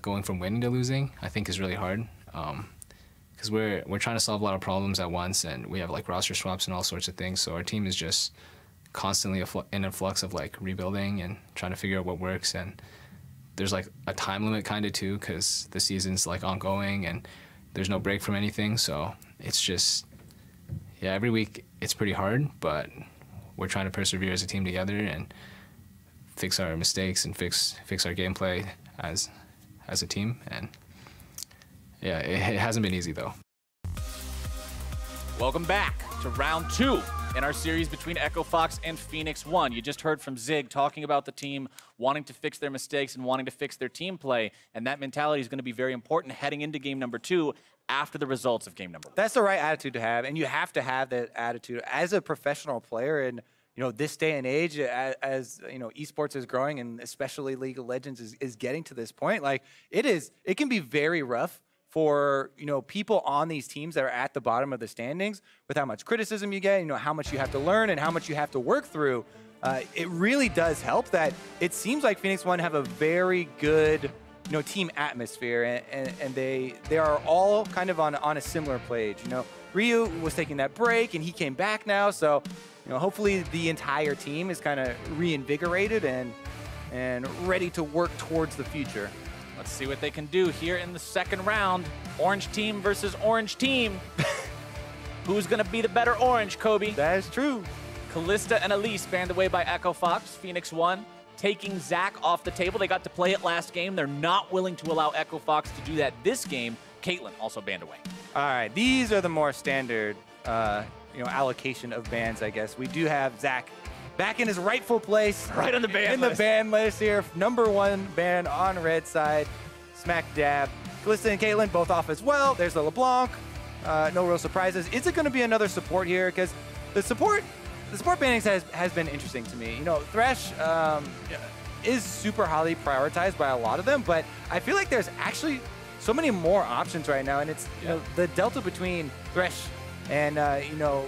Going from winning to losing, I think, is really hard. Because we're trying to solve a lot of problems at once, and we have like roster swaps and all sorts of things. So our team is just constantly in a flux of like rebuilding and trying to figure out what works. And there's like a time limit kind of too, because the season's like ongoing and there's no break from anything. So it's just, yeah, every week it's pretty hard, but we're trying to persevere as a team together and fix our mistakes and fix our gameplay as a team. And yeah, it hasn't been easy though. Welcome back to round 2 in our series between Echo Fox and Phoenix1. You just heard from Zig talking about the team wanting to fix their mistakes and wanting to fix their team play, and that mentality is going to be very important heading into game number 2 after the results of game number 1. That's the right attitude to have, and you have to have that attitude as a professional player. And you know, this day and age, as you know, esports is growing, and especially League of Legends is getting to this point. Like it can be very rough for, you know, people on these teams that are at the bottom of the standings with how much criticism you get, you know, how much you have to learn and how much you have to work through. It really does help that it seems like Phoenix1 have a very good, you know, team atmosphere, and they are all kind of on a similar page. You know, Ryu was taking that break and he came back now, so you know, hopefully the entire team is kind of reinvigorated and ready to work towards the future. Let's see what they can do here in the second round. Orange team versus orange team. Who's going to be the better orange, Kobe? That is true. Kalista and Elise banned away by Echo Fox. Phoenix1 taking Zac off the table. They got to play it last game. They're not willing to allow Echo Fox to do that this game. Caitlyn also banned away. All right, these are the more standard you know, allocation of bans, I guess. We do have Zac back in his rightful place. Right on the ban list. The ban list here. #1 ban on red side. Smack dab. Kalista and Caitlyn both off as well. There's the LeBlanc. No real surprises. Is it going to be another support here? Because the support bannings has been interesting to me. You know, Thresh is super highly prioritized by a lot of them, but I feel like there's actually so many more options right now, and it's, you know, the delta between Thresh and you know,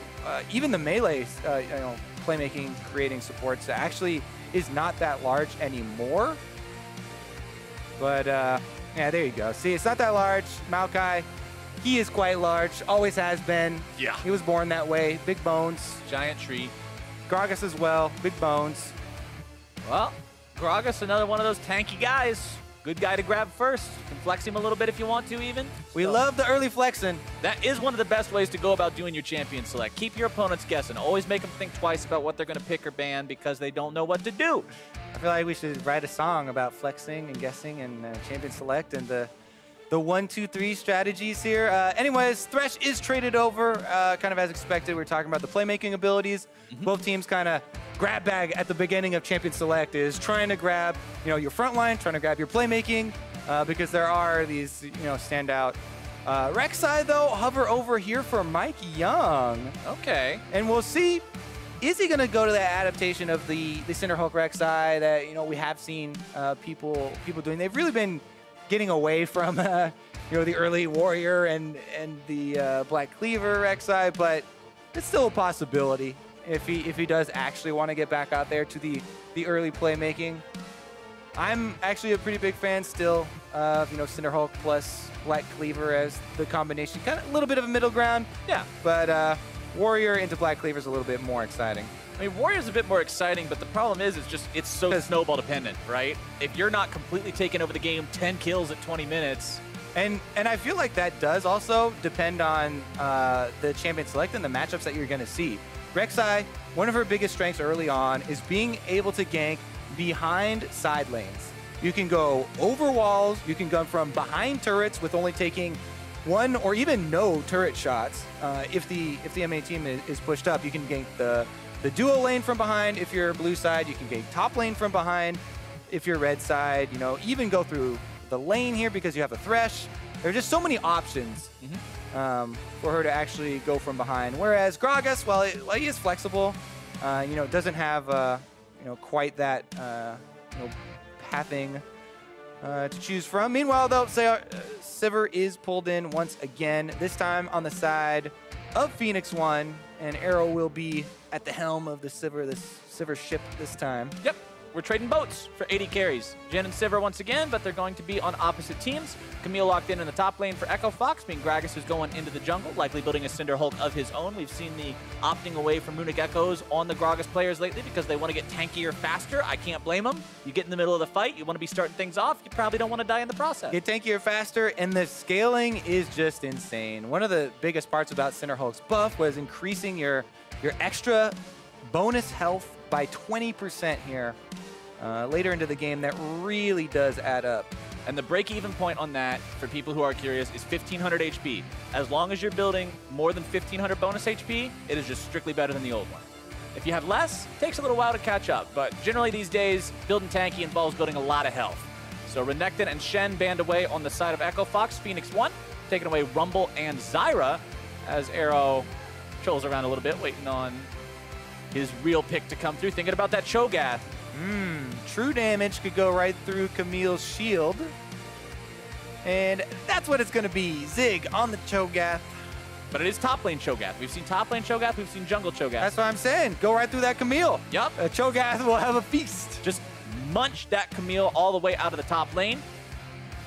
even the melee you know, playmaking, creating supports actually is not that large anymore. But yeah, there you go. See, it's not that large. Maokai, he is quite large, always has been. Yeah. He was born that way. Big bones. Giant tree. Gragas as well, big bones. Well, Gragas, another one of those tanky guys. Good guy to grab first. You can flex him a little bit if you want to even. We love the early flexing. That is one of the best ways to go about doing your champion select. Keep your opponents guessing. Always make them think twice about what they're going to pick or ban because they don't know what to do. I feel like we should write a song about flexing and guessing and champion select and the 1, 2, 3 strategies here. Anyways, Thresh is traded over, kind of as expected. We were talking about the playmaking abilities. Both teams kind of grab bag at the beginning of champion select is trying to grab, you know, your front line, trying to grab your playmaking, because there are these, you know, standout. Rek'Sai though, hover over here for MikeYeung. Okay. And we'll see, is he going to go to that adaptation of the Cinderhulk Rek'Sai that, you know, we have seen people doing. They've really been getting away from you know, the early warrior and the Black Cleaver Rek'Sai, but it's still a possibility if he does actually want to get back out there to the early playmaking. I'm actually a pretty big fan still of, you know, Cinderhulk plus Black Cleaver as the combination, kind of a little bit of a middle ground. Yeah. But warrior into Black Cleaver is a little bit more exciting. I mean, Warrior's a bit more exciting, but the problem is it's so snowball dependent, right? If you're not completely taking over the game, 10 kills at 20 minutes. And I feel like that does also depend on the champion select and the matchups that you're going to see. Rek'Sai, one of her biggest strengths early on is being able to gank behind side lanes. You can go over walls, you can go from behind turrets with only taking 1 or even no turret shots. If the MA team is pushed up, you can gank the duo lane from behind. If you're blue side, you can gank top lane from behind. If you're red side, you know, even go through the lane here because you have a Thresh. There are just so many options for her to actually go from behind. Whereas Gragas, while he is flexible, you know, doesn't have you know, quite that you know, pathing to choose from. Meanwhile, though, Sivir is pulled in once again. This time on the side of Phoenix1, and Arrow will be at the helm of the Sivir ship this time. Yep. we're trading boats for AD carries. Jhin and Sivir once again, but they're going to be on opposite teams. Camille locked in the top lane for Echo Fox, being Gragas who's going into the jungle, likely building a Cinder Hulk of his own. We've seen the opting away from Runic Echoes on the Gragas players lately because they want to get tankier faster. I can't blame them. You get in the middle of the fight, you want to be starting things off, you probably don't want to die in the process. Get tankier faster, and the scaling is just insane. One of the biggest parts about Cinder Hulk's buff was increasing your extra bonus health by 20% here later into the game. That really does add up. And the break-even point on that, for people who are curious, is 1,500 HP. As long as you're building more than 1,500 bonus HP, it is just strictly better than the old one. If you have less, it takes a little while to catch up, but generally these days, building tanky involves building a lot of health. So Renekton and Shen banned away on the side of Echo Fox. Phoenix1 taking away Rumble and Zyra, as Arrow trolls around a little bit, waiting on his real pick to come through. Thinking about that Cho'Gath. True damage could go right through Camille's shield. And that's what it's going to be. Zig on the Cho'Gath. But it is top lane Cho'Gath. We've seen top lane Cho'Gath, we've seen jungle Cho'Gath. That's what I'm saying. Go right through that Camille. Yup. Cho'Gath will have a feast. Just munch that Camille all the way out of the top lane.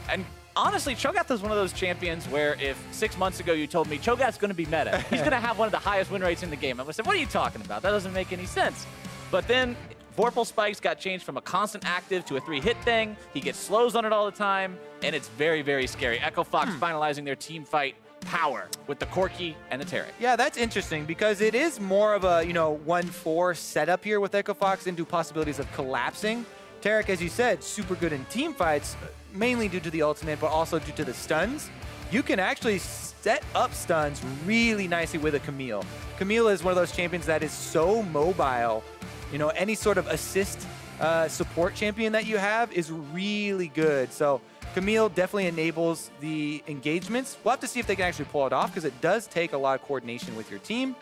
And honestly, Cho'Gath is one of those champions where if 6 months ago you told me Cho'Gath's going to be meta, he's going to have one of the highest win rates in the game, I would have said, what are you talking about? That doesn't make any sense. But then Vorpal Spikes got changed from a constant active to a 3-hit thing. He gets slows on it all the time, and it's very, very scary. Echo Fox finalizing their team fight power with the Corki and the Taric. Yeah, that's interesting because it is more of a, 1-4 setup here with Echo Fox into possibilities of collapsing. Taric, as you said, super good in team fights, mainly due to the ultimate, but also due to the stuns. You can actually set up stuns really nicely with a Camille. Camille is one of those champions that is so mobile. Any sort of assist support champion that you have is really good. So Camille definitely enables the engagements. We'll have to see if they can actually pull it off because it does take a lot of coordination with your team.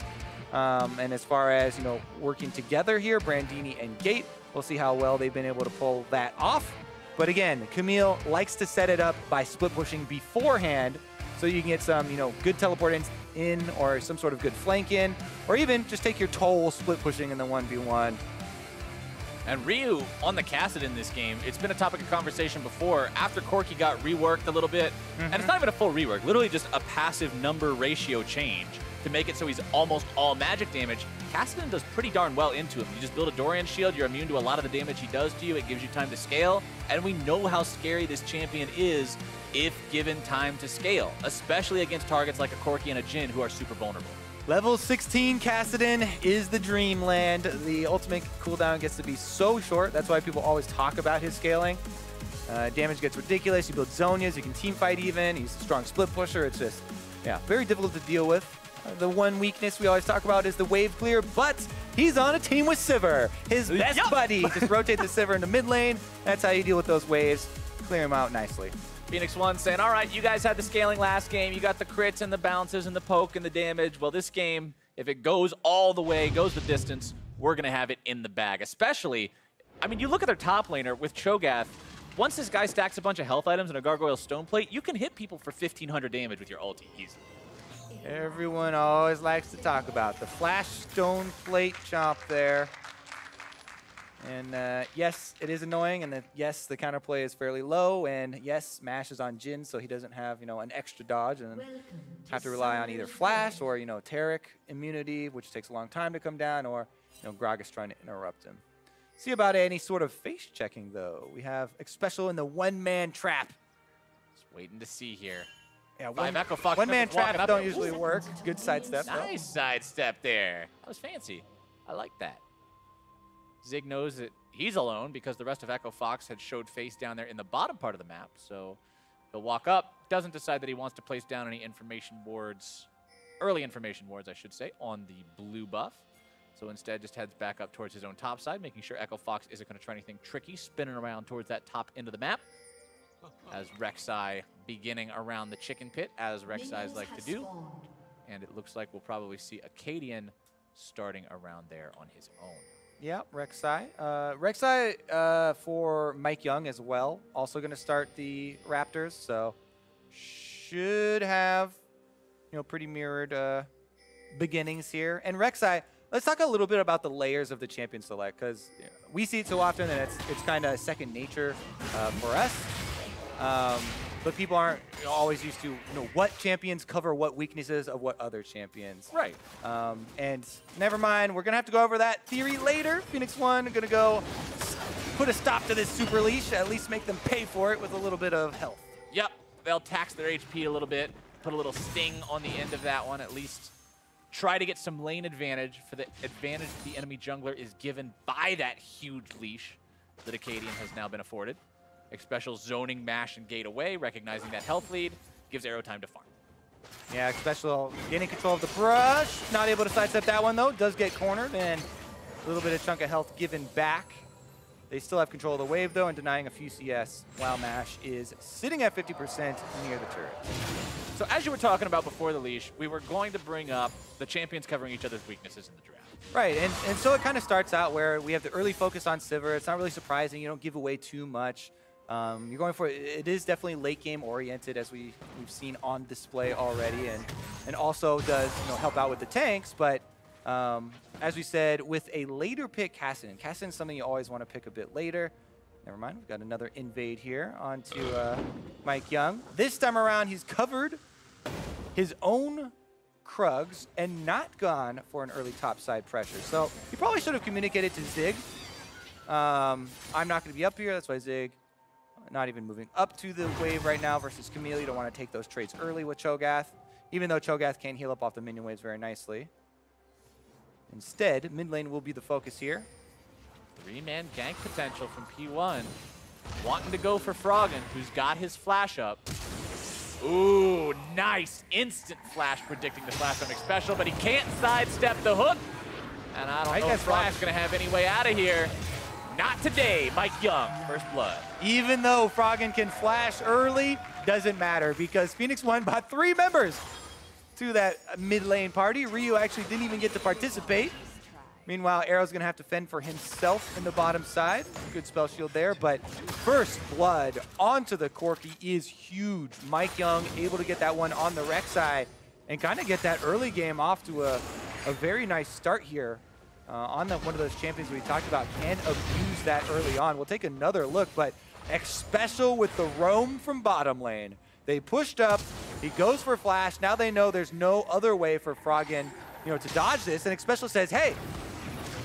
And as far as, working together here, Brandini and Gate, we'll see how well they've been able to pull that off. But again, Camille likes to set it up by split pushing beforehand so you can get some, good teleport in or some sort of good flank in, or even just take your toll split pushing in the 1v1. And Ryu on the Kassadin this game, it's been a topic of conversation before. After Corki got reworked a little bit, and it's not even a full rework, literally just a passive number ratio change to make it so he's almost all magic damage. Kassadin does pretty darn well into him. You just build a Dorian shield, you're immune to a lot of the damage he does to you, it gives you time to scale, and we know how scary this champion is if given time to scale, especially against targets like a Corki and a Jhin who are super vulnerable. Level 16 Kassadin is the dreamland. The ultimate cooldown gets to be so short. That's why people always talk about his scaling. Damage gets ridiculous. You build Zonias, you can team fight even. He's a strong split pusher. It's just, very difficult to deal with. The one weakness we always talk about is the wave clear, but he's on a team with Sivir, his best buddy. Just rotate the Sivir into mid lane. That's how you deal with those waves. Clear him out nicely. Phoenix1 saying, all right, you guys had the scaling last game. You got the crits and the bounces and the poke and the damage. Well, this game, if it goes all the way, goes the distance, we're going to have it in the bag. Especially, you look at their top laner with Cho'Gath. Once this guy stacks a bunch of health items and a Gargoyle Stone Plate, you can hit people for 1,500 damage with your ulti easily. Everyone always likes to talk about the Flash Stone Plate chomp there. And yes, it is annoying, and yes, the counterplay is fairly low, and yes, Mash is on Jhin, so he doesn't have, an extra dodge, and have to rely on either Flash or, Taric immunity, which takes a long time to come down, or, Gragas trying to interrupt him. See about any sort of face checking, though. We have Xpecial in the one-man trap. Just waiting to see here. Yeah, one-man traps don't usually work. Good sidestep. Nice sidestep there. That was fancy. I like that. Zig knows that he's alone because the rest of Echo Fox had showed face down there in the bottom part of the map. So he'll walk up, doesn't decide that he wants to place down any information boards, early information boards, I should say, on the blue buff. So instead just heads back up towards his own top side, making sure Echo Fox isn't going to try anything tricky, spinning around towards that top end of the map. As Rek'Sai beginning around the chicken pit, as Rek'Sai's like to do. And it looks like we'll probably see Akaadian starting around there on his own. Yeah, Rek'Sai. Rek'Sai for MikeYeung as well. Also going to start the Raptors, so should have, pretty mirrored beginnings here. And Rek'Sai, let's talk a little bit about the layers of the champion select, because we see it so often that it's kind of second nature for us. But people aren't always used to what champions cover what weaknesses of what other champions. Right. And never mind, we're going to have to go over that theory later. Phoenix1 going to go put a stop to this super leash, at least make them pay for it with a little bit of health. Yep, they'll tax their HP a little bit, put a little sting on the end of that one, at least try to get some lane advantage for the advantage the enemy jungler is given by that huge leash that Akaadian has now been afforded. Xpecial zoning mash and gate away, recognizing that health lead, gives Arrow time to farm. Yeah, Xpecial gaining control of the brush. Not able to sidestep that one, though. Does get cornered, and a little bit of chunk of health given back. They still have control of the wave, though, and denying a few CS, while Mash is sitting at 50% near the turret. So as you were talking about before the leash, we were going to bring up the champions covering each other's weaknesses in the draft. Right, and so it kind of starts out where we have the early focus on Sivir. It's not really surprising. You don't give away too much. You're going for it is definitely late game oriented, as we've seen on display already, and also does help out with the tanks. But as we said, with a later pick, Kassadin. Kassadin is something you always want to pick a bit later. Never mind, we've got another invade here onto MikeYeung. This time around, he's covered his own Krugs and not gone for an early topside pressure. So he probably should have communicated to Zig. I'm not going to be up here, that's why Zig not even moving up to the wave right now versus Camille. You don't want to take those trades early with Cho'Gath, even though Cho'Gath can heal up off the minion waves very nicely. Instead, mid lane will be the focus here. 3-man gank potential from P1. Wanting to go for Froggen, who's got his flash up. Ooh, nice. Instant flash predicting the flash on Xpecial, but he can't sidestep the hook. And I don't know if Froggen's going to have any way out of here. Not today, MikeYeung, first blood. Even though Froggen can flash early, doesn't matter because Phoenix1 brought 3 members to that mid lane party. Ryu actually didn't even get to participate. Meanwhile, Arrow's gonna have to fend for himself in the bottom side. Good spell shield there, but first blood onto the Corki is huge. MikeYeung able to get that one on the Rek'Sai and kind of get that early game off to a very nice start here. On one of those champions we talked about can abuse that early on. We'll take another look, but Xpecial with the roam from bottom lane. They pushed up, he goes for flash. Now they know there's no other way for Froggen, to dodge this. And Xpecial says, hey,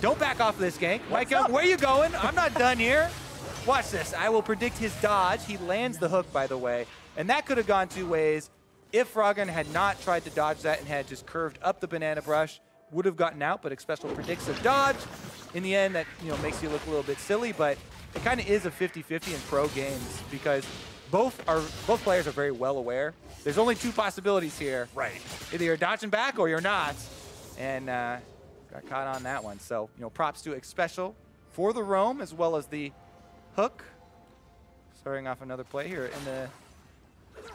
don't back off of this gank. MikeYeung, where you going? I'm not done here. Watch this. I will predict his dodge. He lands the hook, by the way. And that could have gone 2 ways. If Froggen had not tried to dodge that and had just curved up the banana brush, would have gotten out, but Xpecial predicts a dodge. In the end, that makes you look a little bit silly, but it kind of is a 50-50 in pro games because both players are very well aware. There's only 2 possibilities here. Right. Either you're dodging back or you're not. And got caught on that one. So, props to Xpecial for the roam as well as the hook. Starting off another play here in the...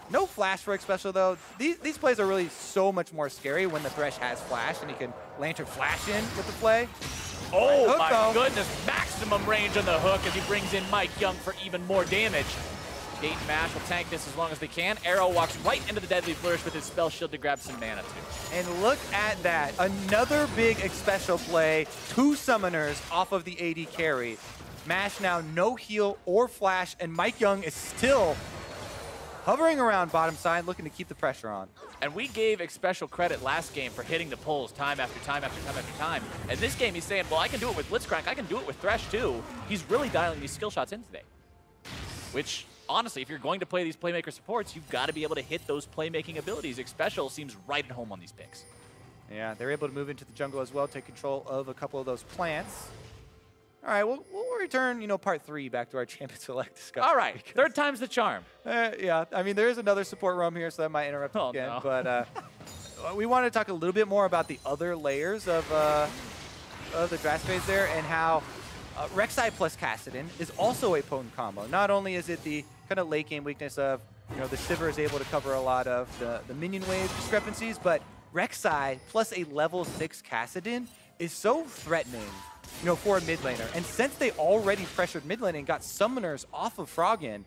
No flash for Xpecial, though. These plays are really so much more scary when the Thresh has flash and he can lantern flash in with the play. Oh, hook, my goodness. Maximum range on the hook as he brings in MikeYeung for even more damage. Gate and Mash will tank this as long as they can. Arrow walks right into the Deadly Flourish with his spell shield to grab some mana, too. And look at that. Another big Xpecial play. 2 summoners off of the AD carry. Mash now no heal or flash, and MikeYeung is still hovering around bottom side, looking to keep the pressure on. And we gave Xpecial credit last game for hitting the pulls time after time after time after time. And this game he's saying, well, I can do it with Blitzcrank, I can do it with Thresh too. He's really dialing these skill shots in today. Which, honestly, if you're going to play these playmaker supports, you've got to be able to hit those playmaking abilities. Xpecial seems right at home on these picks. Yeah, they're able to move into the jungle as well, take control of a couple of those plants. All right, we'll return, part 3 back to our champion select discussion. All right, third time's the charm. Yeah, I mean, there is another support roam here, so that might interrupt again. No. But we want to talk a little bit more about the other layers of the draft phase there and how Rek'Sai plus Kassadin is also a potent combo. Not only is it the kind of late game weakness of, the Sivir is able to cover a lot of the minion wave discrepancies, but Rek'Sai plus a level 6 Kassadin is so threatening, for a mid laner. And since they already pressured mid lane and got summoners off of Froggen,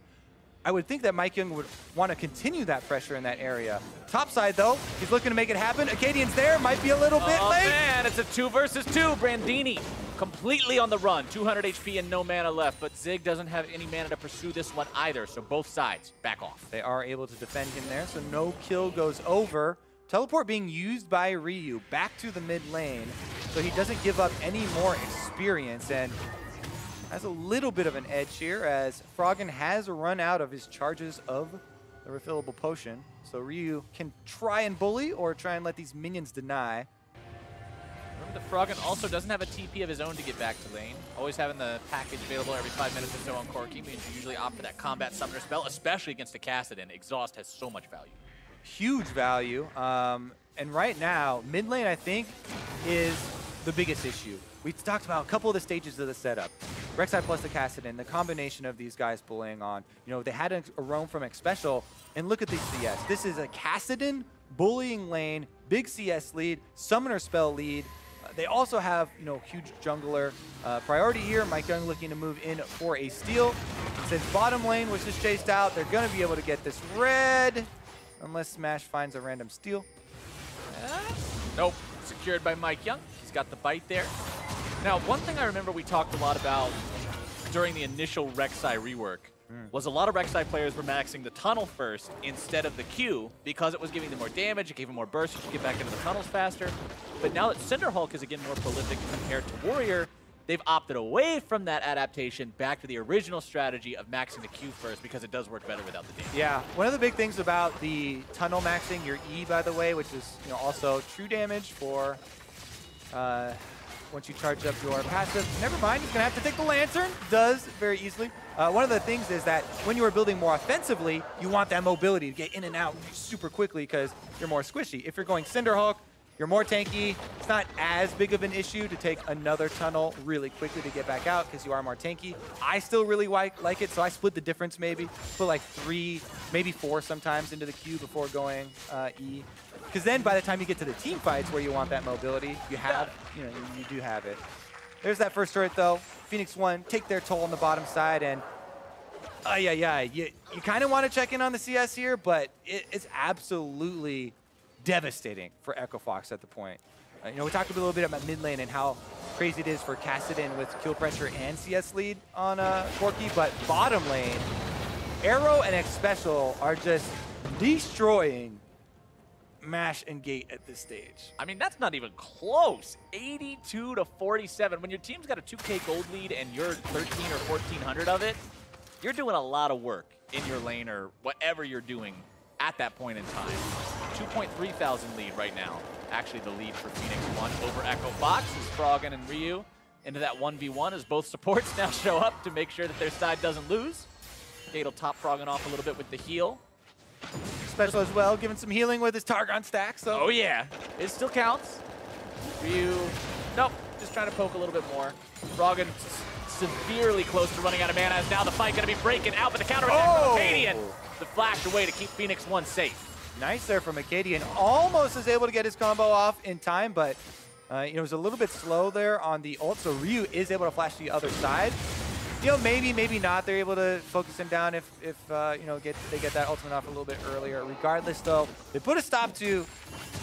I would think that MikeYeung would want to continue that pressure in that area. Top side, though, he's looking to make it happen. Akaadian's there, might be a little bit late. Oh, man, it's a 2 versus 2. Brandini completely on the run. 200 HP and no mana left, but Zig doesn't have any mana to pursue this one either, so both sides back off. They are able to defend him there, so no kill goes over. Teleport being used by Ryu back to the mid lane, so he doesn't give up any more experience, and has a little bit of an edge here as Froggen has run out of his charges of the refillable potion. So Ryu can try and bully or try and let these minions deny. Remember, the Froggen also doesn't have a TP of his own to get back to lane. Always having the package available every 5 minutes or so on Corki means you usually opt for that combat summoner spell, especially against a Kassadin. Exhaust has so much value. Huge value. And right now, mid lane, I think, is the biggest issue. We talked about a couple of the stages of the setup. Rek'Sai plus the Kassadin, the combination of these guys bullying on. You know, they had a roam from Xpecial, and look at the CS. This is a Kassadin bullying lane, big CS lead, summoner spell lead. They also have, you know, huge jungler priority here. MikeYeung looking to move in for a steal. Since bottom lane was just chased out, they're going to be able to get this red, unless Smash finds a random steal. Nope, secured by MikeYeung. He's got the bite there. Now, one thing I remember we talked a lot about during the initial Rek'Sai rework was a lot of Rek'Sai players were maxing the tunnel first instead of the Q because it was giving them more damage, it gave them more burst, you could get back into the tunnels faster. But now that Cinderhulk is again more prolific compared to Warrior, they've opted away from that adaptation back to the original strategy of maxing the Q first because it does work better without the damage. Yeah, one of the big things about the tunnel maxing your E, by the way, which is, you know, also true damage for once you charge up your passive. Never mind, he's going to have to take the Lantern. Does very easily. One of the things is that when you are building more offensively, you want that mobility to get in and out super quickly because you're more squishy. If you're going Cinderhulk, you're more tanky. It's not as big of an issue to take another tunnel really quickly to get back out because you are more tanky. I still really like it, so I split the difference maybe. Put like 3, maybe 4 sometimes into the Q before going E. Because then by the time you get to the team fights where you want that mobility, you have, you know, you do have it. There's that first turret though. Phoenix1 take their toll on the bottom side, and you kind of want to check in on the CS here, but it's absolutely devastating for Echo Fox at the point. You know, we talked a little bit about mid lane and how crazy it is for Kassadin with kill pressure and CS lead on Corki, but bottom lane, Arrow and Xpecial are just destroying Mash and Gate at this stage. I mean, that's not even close. 82 to 47. When your team's got a 2K gold lead and you're 13 or 1400 of it, you're doing a lot of work in your lane or whatever you're doing at that point in time. 2.3 thousand lead right now. Actually, the lead for Phoenix1 over Echo Fox is Froggen and Ryu into that 1v1 as both supports now show up to make sure that their side doesn't lose. Gate will top Froggen off a little bit with the heal. Xpecial as well, giving some healing with his Targon stack. So. Oh yeah, it still counts. Ryu, nope, just trying to poke a little bit more. Froggen severely close to running out of mana. As now the fight going to be breaking out, but the counter attack from Akaadian. The flash away to keep Phoenix1 safe. Nice there from Akaadian. Almost is able to get his combo off in time, but you know, it was a little bit slow there on the ult. So Ryu is able to flash to the other side. You know, maybe not. They're able to focus him down if you know, they get that ultimate off a little bit earlier. Regardless, though, they put a stop to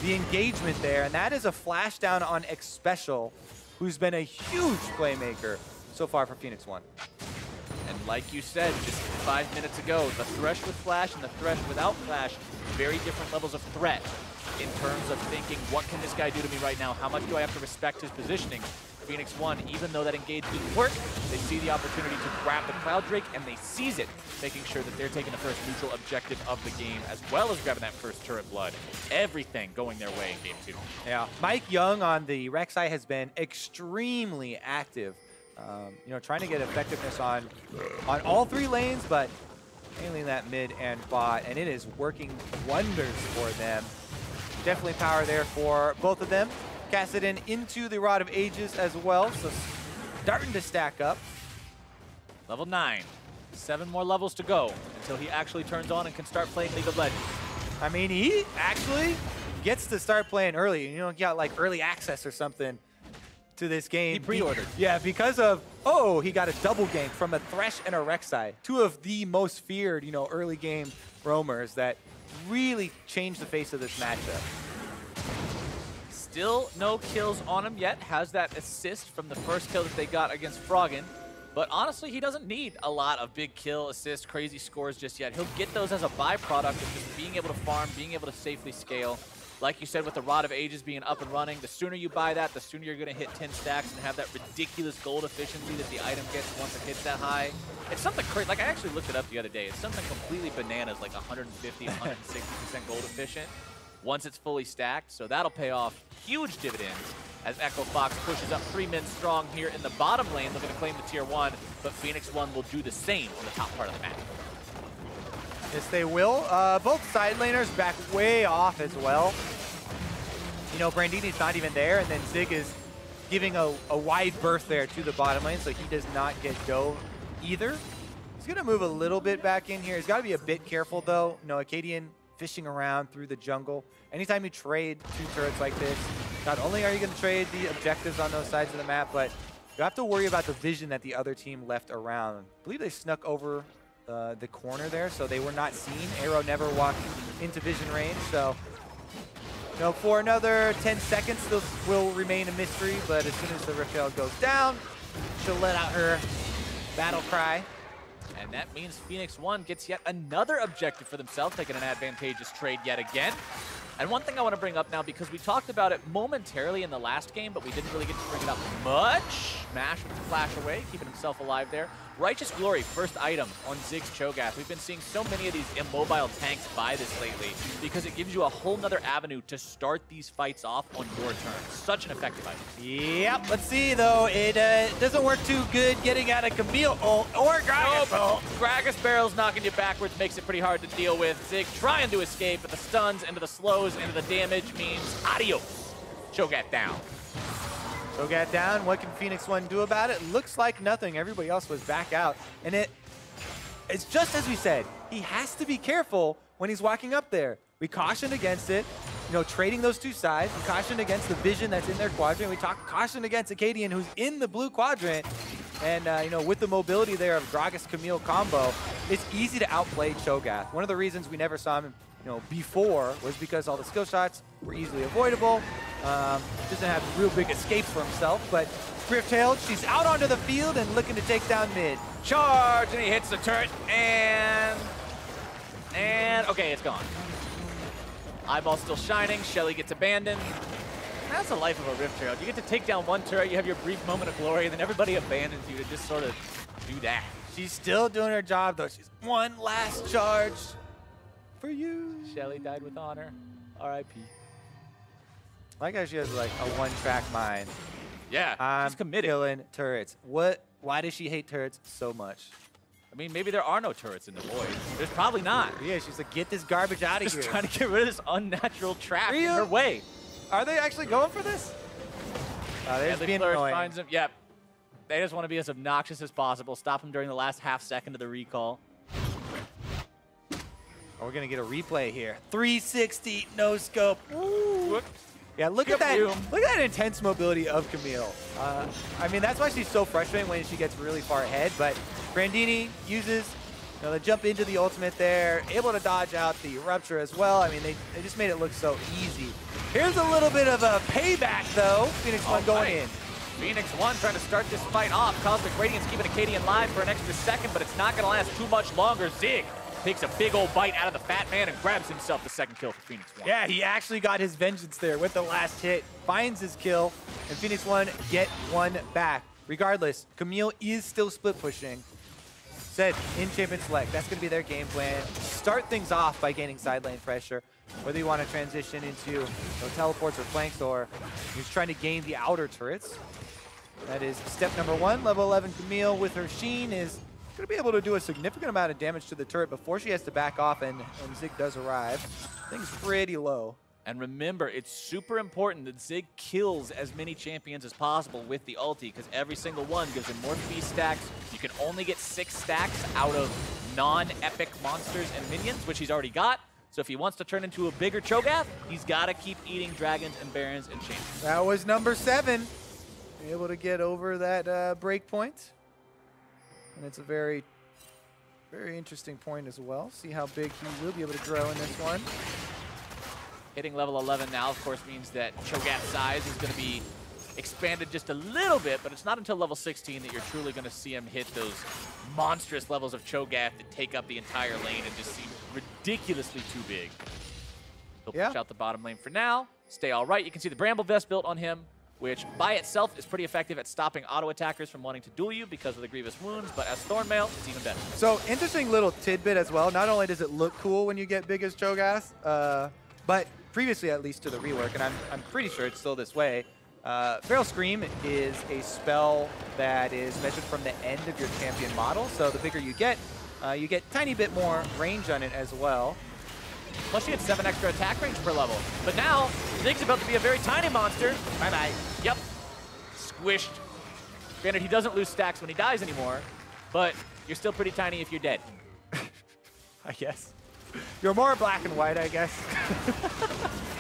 the engagement there, and that is a flash down on Xpecial, who's been a huge playmaker so far for Phoenix1. And like you said just 5 minutes ago, the Thresh with flash and the Thresh without flash, very different levels of threat in terms of thinking, what can this guy do to me right now? How much do I have to respect his positioning? Phoenix1, even though that engage didn't work, they see the opportunity to grab the Cloud Drake and they seize it, making sure that they're taking the first neutral objective of the game, as well as grabbing that first turret blood. Everything going their way in Game 2. Yeah, MikeYeung on the Rek'Sai has been extremely active. You know, trying to get effectiveness on all 3 lanes, but mainly that mid and bot, and it is working wonders for them. Definitely power there for both of them. Kassadin into the Rod of Ages as well, so starting to stack up. Level 9. 7 more levels to go until he actually turns on and can start playing League of Legends. I mean, he actually gets to start playing early. You know, he got like early access or something to this game. He pre-ordered. Yeah, because of, he got a double gank from a Thresh and a Rek'Sai. 2 of the most feared, you know, early game roamers that really changed the face of this matchup. Still no kills on him yet. Has that assist from the first kill that they got against Froggen. But honestly, he doesn't need a lot of big kill, assist, crazy scores just yet. He'll get those as a byproduct of just being able to farm, being able to safely scale. Like you said, with the Rod of Ages being up and running, the sooner you buy that, the sooner you're going to hit 10 stacks and have that ridiculous gold efficiency that the item gets once it hits that high. It's something crazy. Like, I actually looked it up the other day. It's something completely bananas, like 150, 160% gold efficient once it's fully stacked. So that'll pay off huge dividends as Echo Fox pushes up 3 men strong here in the bottom lane, looking to claim the tier 1, but Phoenix1 will do the same on the top part of the map. Yes, they will. Both side laners back way off as well. You know, Brandini's not even there, and then Zig is giving a wide berth there to the bottom lane, so he does not get dove either. He's going to move a little bit back in here. He's got to be a bit careful, though. You know, Akaadian fishing around through the jungle. Anytime you trade 2 turrets like this, not only are you going to trade the objectives on those sides of the map, but you have to worry about the vision that the other team left around. I believe they snuck over the corner there, so they were not seen. Arrow never walked into vision range, so you know, for another 10 seconds, this will remain a mystery, but as soon as the Rek'Sai goes down, she'll let out her battle cry. And that means Phoenix1 gets yet another objective for themselves, taking an advantageous trade yet again. And one thing I want to bring up now, because we talked about it momentarily in the last game, but we didn't really get to bring it up much. Mash with the flash away, keeping himself alive there. Righteous Glory, first item on Zig's Cho'Gath. We've been seeing so many of these immobile tanks buy this lately because it gives you a whole nother avenue to start these fights off on your turn. Such an effective item. Yep, let's see though. It doesn't work too good getting out of Camille or Gragas. Nope. Gragas barrels knocking you backwards makes it pretty hard to deal with. Zig trying to escape, but the stuns into the slows into the damage means adios. Cho'Gath down. Cho'Gath down. What can Phoenix1 do about it? Looks like nothing. Everybody else was back out. And it's just as we said. He has to be careful when he's walking up there. We cautioned against it. You know, trading those 2 sides. We cautioned against the vision that's in their quadrant. We cautioned against Akaadian, who's in the blue quadrant. And, you know, with the mobility there of Gragas Camille combo, it's easy to outplay Cho'Gath. One of the reasons we never saw him, you know, before was because all the skill shots were easily avoidable. Doesn't have real big escapes for himself, but Grift-tailed, she's out onto the field and looking to take down mid. Charge, and he hits the turret, and okay, it's gone. Eyeball still shining, Shelly gets abandoned. That's the life of a Rift-tailed. You get to take down one turret, you have your brief moment of glory, and then everybody abandons you to just sort of do that. She's still doing her job, though. She's one last charge for you. Shelly died with honor. R.I.P. I like how she has like a one-track mind. Yeah, she's committed. Killing turrets. Why does she hate turrets so much? I mean, maybe there are no turrets in the void. There's probably not. Yeah, she's like, get this garbage out of here. Just trying to get rid of this unnatural trap in her way. Are they actually going for this? They're just being annoying. Finds him. Yep. They just want to be as obnoxious as possible. Stop him during the last half second of the recall. Oh, we're going to get a replay here. 360, no scope. Ooh. Yeah, look at that. Look at that intense mobility of Camille. I mean, that's why she's so frustrating when she gets really far ahead. But Brandini uses, you know, the jump into the ultimate there, able to dodge out the rupture as well. I mean, they just made it look so easy. Here's a little bit of a payback, though. Phoenix1 going in. Phoenix1 trying to start this fight off. Cosmic Radiance keeping Akaadian live for an extra second, but it's not going to last too much longer. Zig takes a big old bite out of the fat man and grabs himself the second kill for Phoenix1. Yeah, he actually got his vengeance there with the last hit, finds his kill, and Phoenix1 get one back. Regardless, Camille is still split pushing. Said in Champion Select, that's going to be their game plan. Start things off by gaining side lane pressure, whether you want to transition into teleports or flanks, or you're trying to gain the outer turrets. That is step number 1. Level 11 Camille with her Sheen is going to be able to do a significant amount of damage to the turret before she has to back off, and Zig does arrive. Thing's pretty low. And remember, it's super important that Zig kills as many champions as possible with the ulti, because every single one gives him more feast stacks. You can only get 6 stacks out of non-epic monsters and minions, which he's already got. So if he wants to turn into a bigger Cho'Gath, he's got to keep eating dragons and barons and champions. That was number 7. Able to get over that break point. And it's a very, very interesting point as well. See how big he will be able to grow in this one. Hitting level 11 now, of course, means that Cho'Gath's size is going to be expanded just a little bit, but it's not until level 16 that you're truly going to see him hit those monstrous levels of Cho'Gath that take up the entire lane and just seem ridiculously too big. He'll push out the bottom lane for now, stay all right. You can see the Bramble Vest built on him, which by itself is pretty effective at stopping auto attackers from wanting to duel you because of the grievous wounds, but as Thornmail, it's even better. So interesting little tidbit as well. Not only does it look cool when you get big as Cho'Gath, but previously at least to the rework, and I'm pretty sure it's still this way, Feral Scream is a spell that is measured from the end of your champion model, so the bigger you get tiny bit more range on it as well. Plus you get 7 extra attack range per level. But now, Zig's about to be a very tiny monster. Bye-bye. Yep. Squished. Granted, he doesn't lose stacks when he dies anymore, but you're still pretty tiny if you're dead. I guess. You're more black and white, I guess.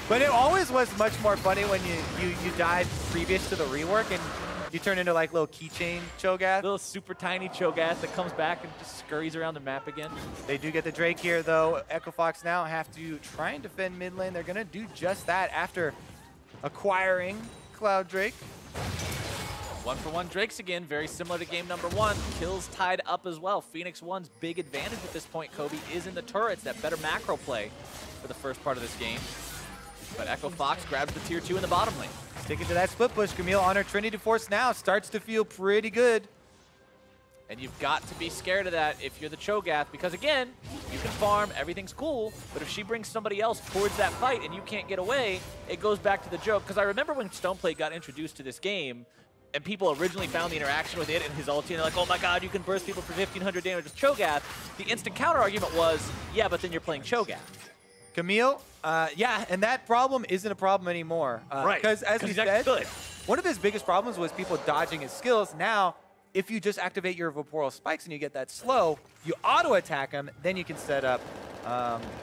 But it always was much more funny when you died previous to the rework and you turn into like little keychain Cho'Gath. Little super tiny Cho'Gath that comes back and just scurries around the map again. They do get the Drake here though. EchoFox now have to try and defend mid lane. They're gonna do just that after acquiring Cloud Drake. 1-for-1 Drakes again, very similar to game number 1. Kills tied up as well. Phoenix1's big advantage at this point, Kobe, is in the turrets, that better macro play for the first part of this game. But EchoFox grabs the tier 2 in the bottom lane. Sticking to that split push, Camille on her Trinity Force now starts to feel pretty good. And you've got to be scared of that if you're the Cho'Gath, because again, you can farm, everything's cool, but if she brings somebody else towards that fight and you can't get away, it goes back to the joke. Because I remember when Stoneplate got introduced to this game, and people originally found the interaction with it and his ulti, and they're like, oh my god, you can burst people for 1500 damage with Cho'Gath. The instant counter argument was, yeah, but then you're playing Cho'Gath. Camille, yeah, and that problem isn't a problem anymore. Right, because as we said, good. One of his biggest problems was people dodging his skills. Now, if you just activate your Vaporeal Spikes and you get that slow, you auto-attack him, then you can set up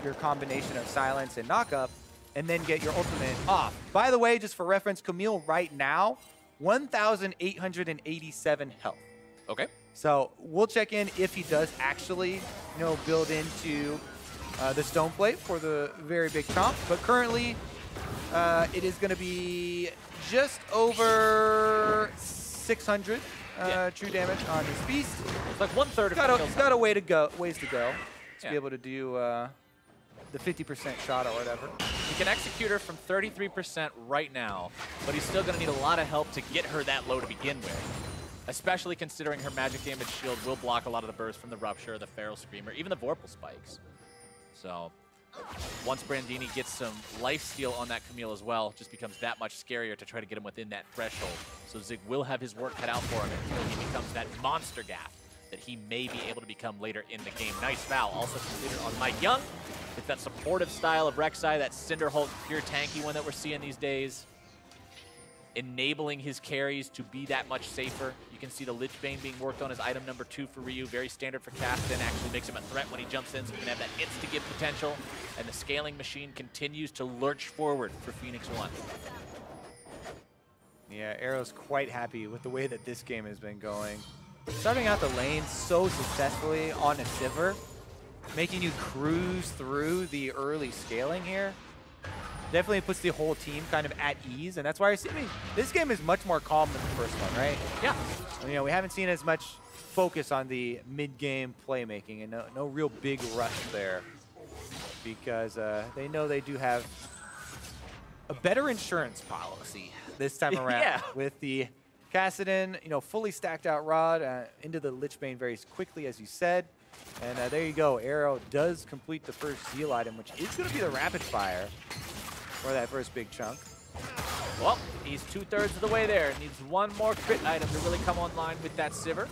your combination of silence and knockup, and then get your ultimate off. By the way, just for reference, Camille right now, 1,887 health. Okay. So we'll check in if he does actually, build into the Stoneplate for the very big chomp. But currently, it is going to be just over 600 true damage on his beast. It's like 1/3 of He's got a ways to go to be able to do the 50% shot or whatever. He can execute her from 33% right now, but he's still going to need a lot of help to get her that low to begin with, especially considering her magic damage shield will block a lot of the burst from the Rupture, the Feral Screamer, even the Vorpal Spikes. So once Brandini gets some lifesteal on that Camille as well, it just becomes that much scarier to try to get him within that threshold. So Zig will have his work cut out for him until he becomes that monster Gath that he may be able to become later in the game. Nice foul, also completed on MikeYeung. It's that supportive style of Rek'Sai, that Cinderhulk, pure tanky one that we're seeing these days. Enabling his carries to be that much safer. You can see the Lich Bane being worked on as item number 2 for Ryu. Very standard for Kassadin. Actually makes him a threat when he jumps in, so he can have that insta-give potential. And the scaling machine continues to lurch forward for Phoenix1. Yeah, Arrow's quite happy with the way that this game has been going. Starting out the lane so successfully on a Sivir, making you cruise through the early scaling here. Definitely puts the whole team kind of at ease, and that's why this game is much more calm than the first one, right? Yeah. We haven't seen as much focus on the mid-game playmaking, and no real big rush there, because they know they do have a better insurance policy this time around with the Kassadin, fully stacked out Rod into the Lich Bane very quickly, as you said. And there you go. Arrow does complete the first Zeal item, which is going to be the Rapid Fire for that first big chunk. Well, he's 2/3 of the way there. Needs one more crit item to really come online with that Sivir.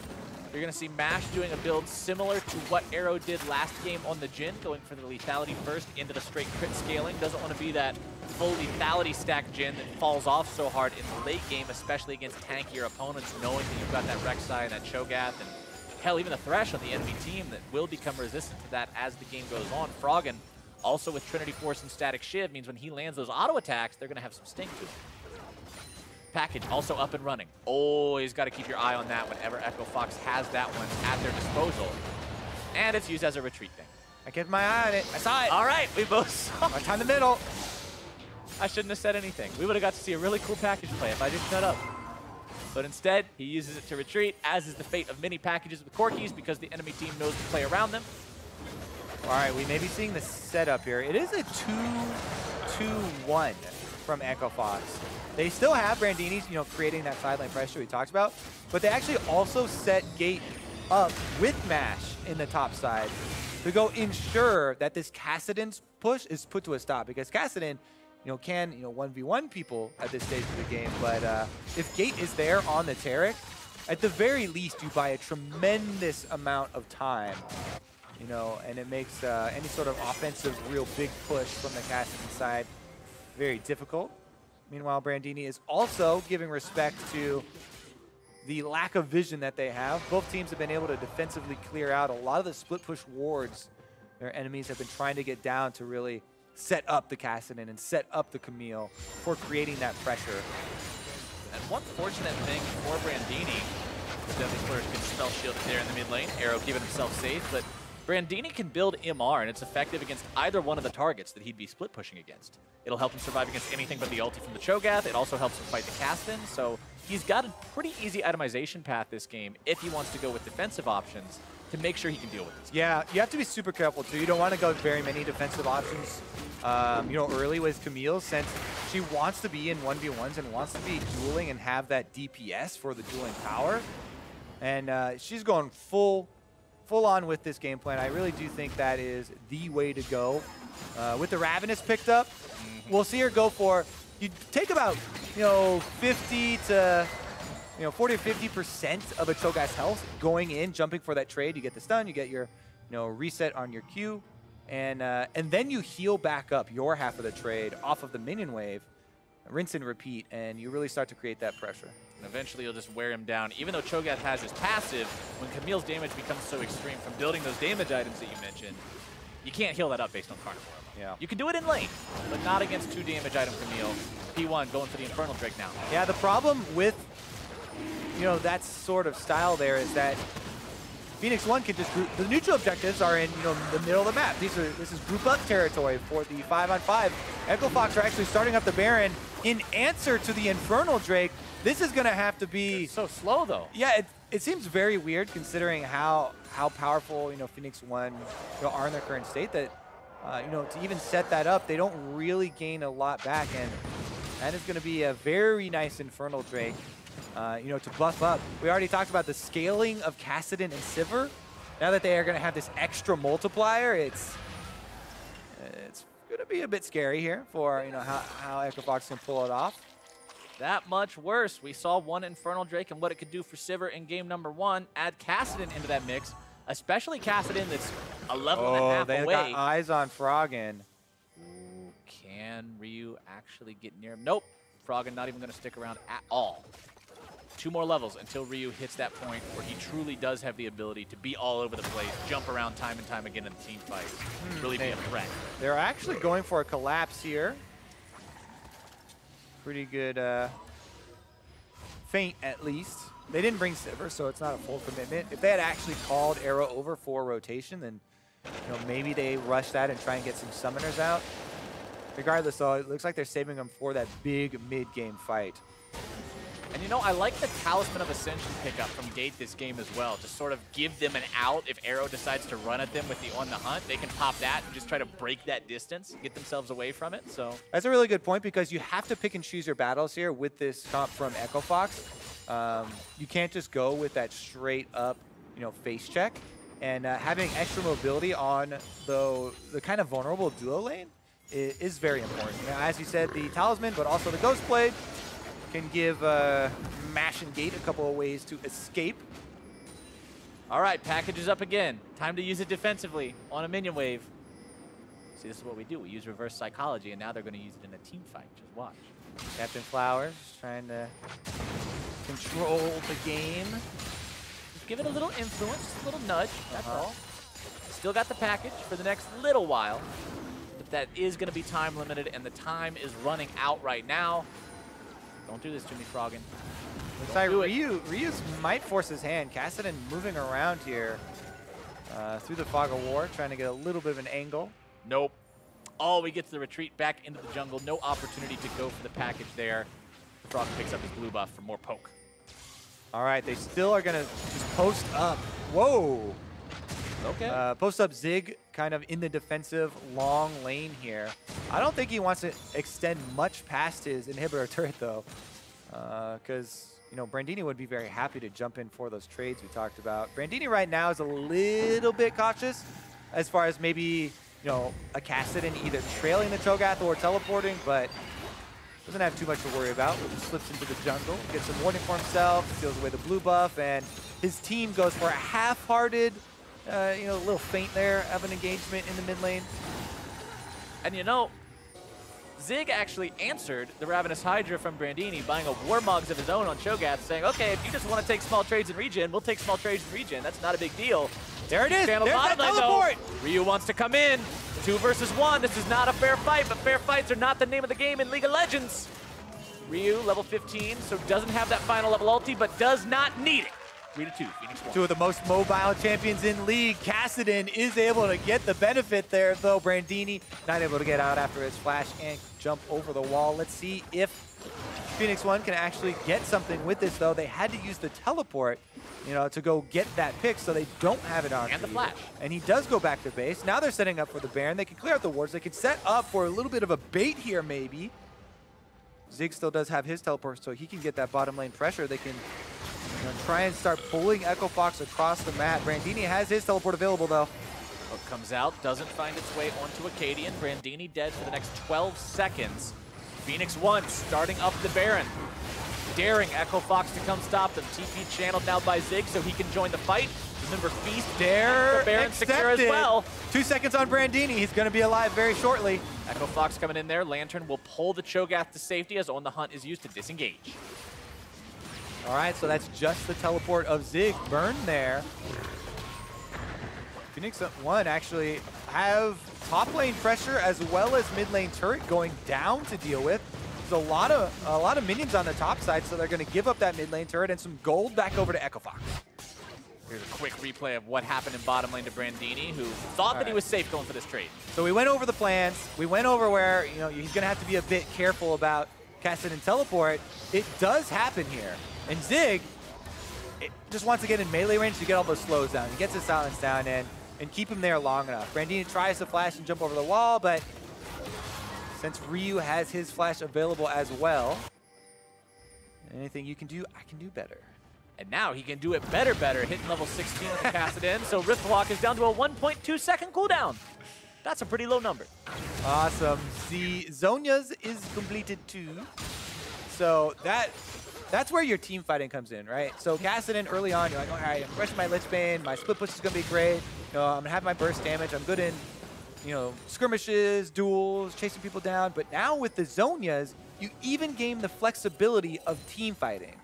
You're going to see MASH doing a build similar to what Arrow did last game on the Jhin, going for the lethality first into the straight crit scaling. Doesn't want to be that full lethality stack Jhin that falls off so hard in the late game, especially against tankier opponents, knowing that you've got that Rek'Sai and that Cho'Gath, and hell, even the Thresh on the enemy team that will become resistant to that as the game goes on. Froggen, also with Trinity Force and Static Shiv, means when he lands those auto attacks, they're going to have some sting to him. Package also up and running. Always got to keep your eye on that whenever EchoFox has that one at their disposal. And it's used as a retreat thing. I kept my eye on it. I saw it. All right, we both saw it. Right in the middle. I shouldn't have said anything. We would have got to see a really cool package play if I didn't shut up. But instead, he uses it to retreat, as is the fate of many packages with Corkis, because the enemy team knows to play around them. All right, we may be seeing the setup here. It is a 2-2-1 from Echo Fox. They still have Brandini, creating that sideline pressure we talked about, but they actually also set Gate up with Mash in the top side to go ensure that this Kassadin's push is put to a stop, because Kassadin, can 1v1 people at this stage of the game, but if Gate is there on the Taric, at the very least you buy a tremendous amount of time, and it makes any sort of offensive real big push from the Kassadin side very difficult. Meanwhile, Brandini is also giving respect to the lack of vision that they have. Both teams have been able to defensively clear out a lot of the split push wards their enemies have been trying to get down to really set up the Kassadin and set up the Camille for creating that pressure. And one fortunate thing for Brandini, the Deadly Flourish can spell shield there in the mid lane, Arrow keeping himself safe, but Brandini can build MR, and it's effective against either one of the targets that he'd be split pushing against. It'll help him survive against anything but the ulti from the Cho'Gath. It also helps him fight the Kassadin, so he's got a pretty easy itemization path this game if he wants to go with defensive options to make sure he can deal with this. Yeah, you have to be super careful too. You don't want to go with very many defensive options, early with Camille, since she wants to be in 1v1s and wants to be dueling and have that DPS for the dueling power. And she's going full on with this game plan. I really do think that is the way to go. With the Ravenous picked up, we'll see her go for, you take about, 50 to 40 or 50% of a Cho'Gath's health going in, jumping for that trade. You get the stun, you get your reset on your Q, and then you heal back up your half of the trade off of the minion wave, rinse and repeat, and you really start to create that pressure. And eventually you'll just wear him down. Even though Cho'Gath has his passive, when Camille's damage becomes so extreme from building those damage items that you mentioned, you can't heal that up based on Carnivore. Yeah. You can do it in lane, but not against 2 damage item Camille. P1 going for the Infernal Drake now. Yeah, the problem with that sort of style there is that Phoenix1 can just group. The neutral objectives are in the middle of the map. This is group up territory for the 5-on-5. Echo Fox are actually starting up the Baron in answer to the Infernal Drake. This is going to have to be it's so slow though. Yeah, it seems very weird considering how powerful Phoenix1 are in their current state. That to even set that up, they don't really gain a lot back, and that is going to be a very nice Infernal Drake. To buff up. We already talked about the scaling of Kassadin and Sivir. Now that they are going to have this extra multiplier, it's going to be a bit scary here for how Echo Fox can pull it off. That much worse. We saw one Infernal Drake and what it could do for Sivir in game number 1. Add Kassadin into that mix, especially Kassadin that's a level and a half they away. got eyes on Froggen. Ooh, can Ryu actually get near him? Nope. Froggen not even going to stick around at all. 2 more levels until Ryu hits that point where he truly does have the ability to be all over the place, jump around time and time again in the team fight, really be a threat. They're actually going for a collapse here. Pretty good feint, at least. They didn't bring Sivir, so it's not a full commitment. If they had actually called Arrow over for rotation, then maybe they rush that and try and get some summoners out. Regardless, though, it looks like they're saving them for that big mid-game fight. And I like the Talisman of Ascension pickup from Gate this game as well, to sort of give them an out if Arrow decides to run at them with the On the Hunt. They can pop that and just try to break that distance, get themselves away from it. So that's a really good point, because you have to pick and choose your battles here with this comp from Echo Fox. You can't just go with that straight up, face check. And having extra mobility on the kind of vulnerable duo lane is very important. As you said, the Talisman, but also the Ghost Blade can give Mash and Gate a couple of ways to escape. All right, package is up again. Time to use it defensively on a minion wave. See, this is what we do. We use reverse psychology, and now they're going to use it in a team fight. Just watch. Captain Flowers trying to control the game. Just give it a little influence, just a little nudge, that's all. Still got the package for the next little while, but that is going to be time limited, and the time is running out right now. Don't do this to me, Froggen. Looks like Ryu might force his hand. Kassadin moving around here through the Fog of War, trying to get a little bit of an angle. Nope. Oh, he gets the retreat back into the jungle. No opportunity to go for the package there. Frog picks up his blue buff for more poke. All right, they still are going to just post up. Whoa. Okay. Post up Zig kind of in the defensive long lane here. I don't think he wants to extend much past his inhibitor turret, though, because you know, Brandini would be very happy to jump in for those trades we talked about. Brandini right now is a little bit cautious as far as maybe, you know, a Kassadin either trailing the Cho'Gath or teleporting, but doesn't have too much to worry about. Just slips into the jungle, gets some warning for himself, steals away the blue buff, and his team goes for a half-hearted, you know, little feint there of an engagement in the mid lane. And you know, Zig actually answered the Ravenous Hydra from Brandini, buying a Warmogs of his own on Cho'Gath, saying, okay, if you just want to take small trades in regen, we'll take small trades in regen. That's not a big deal. There it is. There's that teleport. Ryu wants to come in. 2 versus 1. This is not a fair fight, but fair fights are not the name of the game in League of Legends. Ryu, level 15, so doesn't have that final level ulti, but does not need it. 3-2, Phoenix1. 2 of the most mobile champions in League. Kassadin is able to get the benefit there, though. Brandini not able to get out after his flash and jump over the wall. Let's see if Phoenix1 can actually get something with this, though. They had to use the teleport, you know, to go get that pick, so they don't have it on. And the flash. And he does go back to base. Now they're setting up for the Baron. They can clear out the wards. They can set up for a little bit of a bait here, maybe. Zig still does have his teleport, so he can get that bottom lane pressure. They can, you know, try and start pulling Echo Fox across the map. Brandini has his teleport available, though. Hook comes out, doesn't find its way onto Akaadian. Brandini dead for the next 12 seconds. Phoenix1 starting up the Baron. Daring Echo Fox to come stop them. TP channeled now by Zig so he can join the fight. Remember, Feast there, the Baron secure as well. 2 seconds on Brandini. He's going to be alive very shortly. Echo Fox coming in there. Lantern will pull the Cho'Gath to safety as On the Hunt is used to disengage. All right, so that's just the teleport of Zig. Burn there. Phoenix1 actually have top lane pressure as well as mid lane turret going down to deal with. There's a lot of minions on the top side, so they're going to give up that mid lane turret and some gold back over to Echo Fox. Here's a quick replay of what happened in bottom lane to Brandini, who thought that he was safe going for this trade. So we went over the plans. We went over where, you know, he's going to have to be a bit careful about Kassadin teleport. It does happen here. And Zig just wants to get in melee range to get all those slows down. He gets his silence down and keep him there long enough. Brandini tries to flash and jump over the wall, but since Ryu has his flash available as well, anything you can do, I can do better. And now he can do it better, hitting level 16 with the Kassadin. So Riftlock is down to a 1.2 second cooldown. That's a pretty low number. Awesome. The Zhonya's is completed too. So that's where your team fighting comes in, right? So Kassadin early on, you're like, all right, I'm rushing my Lich Bane, my split push is gonna be great. You know, I'm gonna have my burst damage. I'm good in, you know, skirmishes, duels, chasing people down. But now with the Zhonya's, you even gain the flexibility of team fighting.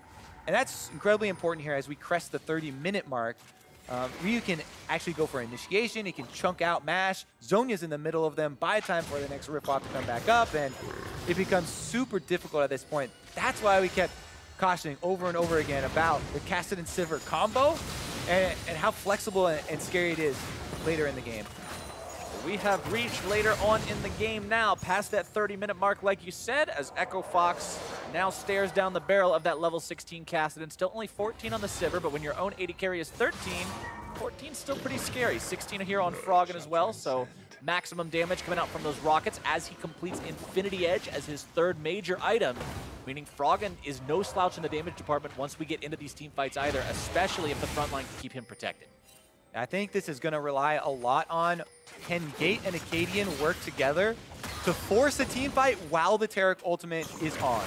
And that's incredibly important here as we crest the 30-minute mark. Ryu can actually go for initiation. He can chunk out mash. Zhonya's in the middle of them, buy time for the next Riftlock to come back up, and it becomes super difficult at this point. That's why we kept cautioning over and over again about the Kassadin Sivir combo and how flexible and scary it is later in the game. We have reached later on in the game now, past that 30-minute mark, like you said, as Echo Fox now stares down the barrel of that level 16 Kassadin. Still only 14 on the Sivir, but when your own AD carry is 13, 14's still pretty scary. 16 here on Froggen as well, so maximum damage coming out from those rockets as he completes Infinity Edge as his 3rd major item, meaning Froggen is no slouch in the damage department once we get into these team fights either, especially if the front line can keep him protected. I think this is going to rely a lot on can Gate and Akaadian work together to force a team fight while the Taric ultimate is on.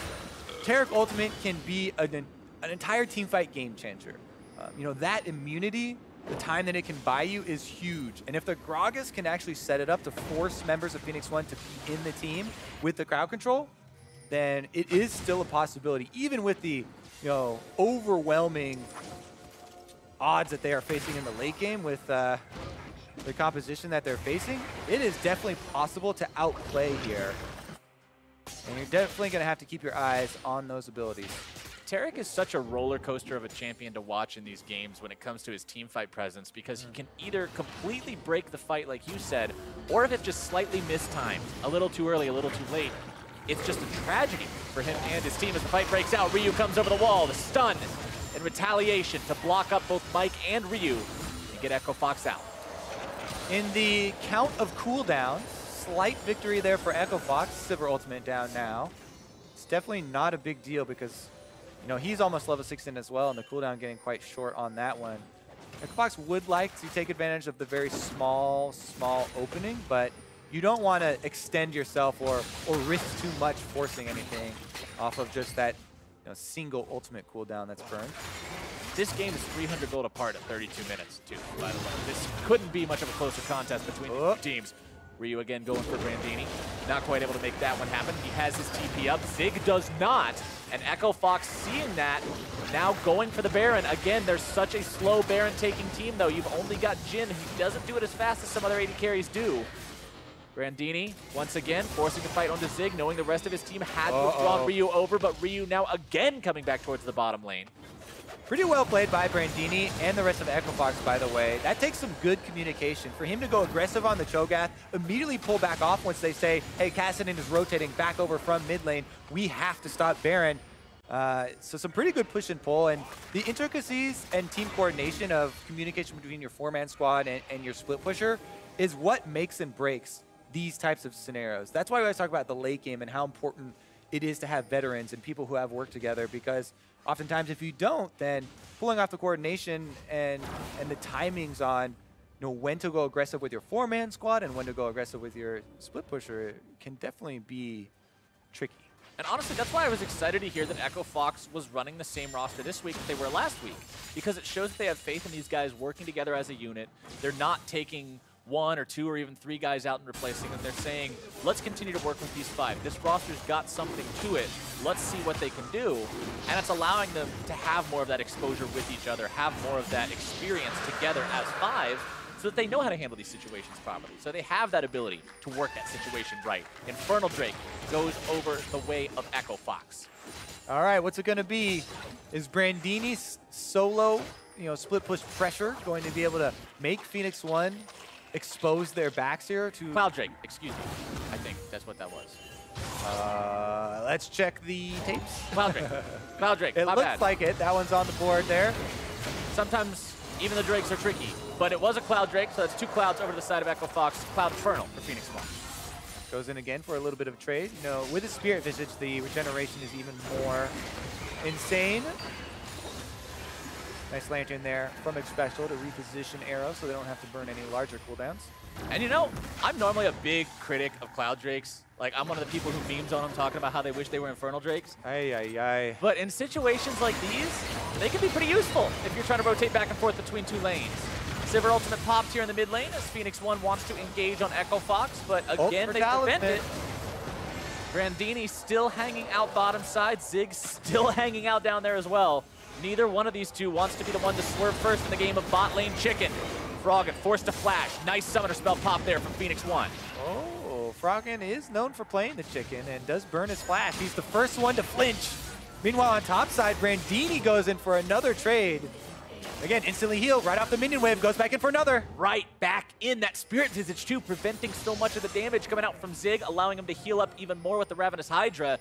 Taric ultimate can be an entire team fight game changer. You know, that immunity, the time that it can buy you is huge. And if the Gragas can actually set it up to force members of Phoenix1 to be in the team with the crowd control, then it is still a possibility, even with the, you know, overwhelming odds that they are facing in the late game with the composition that they're facing. It is definitely possible to outplay here. And you're definitely going to have to keep your eyes on those abilities. Taric is such a roller coaster of a champion to watch in these games when it comes to his teamfight presence, because he can either completely break the fight like you said, or if it's just slightly mistimed, a little too early, a little too late, it's just a tragedy for him and his team as the fight breaks out. Ryu comes over the wall, the stun in retaliation to block up both Mike and Ryu and get Echo Fox out. In the count of cooldowns, slight victory there for Echo Fox. Sivir ultimate down now. It's definitely not a big deal because, you know, he's almost level 16 as well, and the cooldown getting quite short on that one. Echo Fox would like to take advantage of the very small opening, but you don't want to extend yourself or risk too much forcing anything off of just that, you know, single ultimate cooldown that's burned. This game is 300 gold apart at 32 minutes, too, by the way. This couldn't be much of a closer contest between the two teams. Ryu again going for Brandini. Not quite able to make that one happen. He has his TP up. Zig does not. And Echo Fox seeing that, now going for the Baron. Again, there's such a slow Baron taking team, though. You've only got Jhin, who doesn't do it as fast as some other AD carries do. Brandini, once again, forcing the fight onto Zig, knowing the rest of his team had withdrawn Ryu over, but Ryu now again coming back towards the bottom lane. Pretty well played by Brandini and the rest of Echo Fox, by the way. That takes some good communication. For him to go aggressive on the Cho'Gath, immediately pull back off once they say, hey, Kassadin is rotating back over from mid lane. We have to stop Baron. So some pretty good push and pull. And the intricacies and team coordination of communication between your four-man squad and your split pusher is what makes and breaks these types of scenarios. That's why we always talk about the late game and how important it is to have veterans and people who have worked together, because oftentimes if you don't, then pulling off the coordination and the timings on, you know, when to go aggressive with your four-man squad and when to go aggressive with your split pusher can definitely be tricky. And honestly, that's why I was excited to hear that Echo Fox was running the same roster this week that they were last week, because it shows that they have faith in these guys working together as a unit. They're not taking one or two or even three guys out and replacing them. They're saying, let's continue to work with these five. This roster's got something to it. Let's see what they can do. And it's allowing them to have more of that exposure with each other, have more of that experience together as five, so that they know how to handle these situations properly. So they have that ability to work that situation right. Infernal Drake goes over the way of Echo Fox. All right, what's it going to be? Is Brandini's solo, you know, split push pressure going to be able to make Phoenix1 expose their backs here to Cloud Drake, excuse me. I think that's what that was. Let's check the tapes. Cloud Drake. Cloud Drake. It looks like it. That one's on the board there. Sometimes even the Drakes are tricky, but it was a Cloud Drake, so that's two Clouds over to the side of Echo Fox. Cloud Infernal for Phoenix1. Goes in again for a little bit of a trade. You know, with the Spirit Visage, the regeneration is even more insane. Nice lantern there from Xpecial to reposition arrows so they don't have to burn any larger cooldowns. And you know, I'm normally a big critic of Cloud Drakes. Like, I'm one of the people who memes on them talking about how they wish they were Infernal Drakes. Ay, ay, ay. But in situations like these, they can be pretty useful if you're trying to rotate back and forth between two lanes. Sivir ultimate popped here in the mid lane as Phoenix1 wants to engage on Echo Fox, but again, they prevent it. Brandini still hanging out bottom side. Zig still hanging out down there as well. Neither one of these two wants to be the one to swerve first in the game of bot lane chicken. Froggen forced to flash. Nice summoner spell pop there from Phoenix1. Oh, Froggen is known for playing the chicken and does burn his flash. He's the first one to flinch. Meanwhile, on top side, Brandini goes in for another trade. Again, instantly healed right off the minion wave, goes back in for another. Right back in that Spirit Visage too, preventing so much of the damage coming out from Zig, allowing him to heal up even more with the Ravenous Hydra.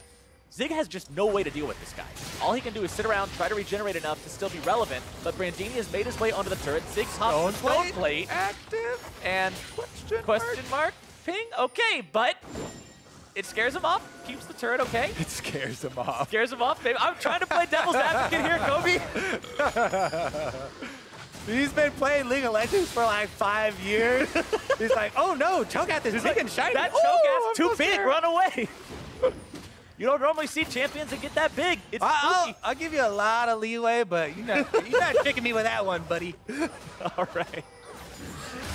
Zig has just no way to deal with this guy. All he can do is sit around, try to regenerate enough to still be relevant, but Brandini has made his way onto the turret. Zig's hot stone plate. Active. And question mark? Ping? Okay, but it scares him off, keeps the turret okay. It scares him off. Scares him off, baby. I'm trying to play devil's advocate here, Kobe. He's been playing League of Legends for like 5 years. He's like, oh no, Cho'Gath is big and shiny. That Cho'Gath's too big, run away. You don't normally see champions that get that big. It's I'll give you a lot of leeway, but you're not tricking me with that one, buddy. All right.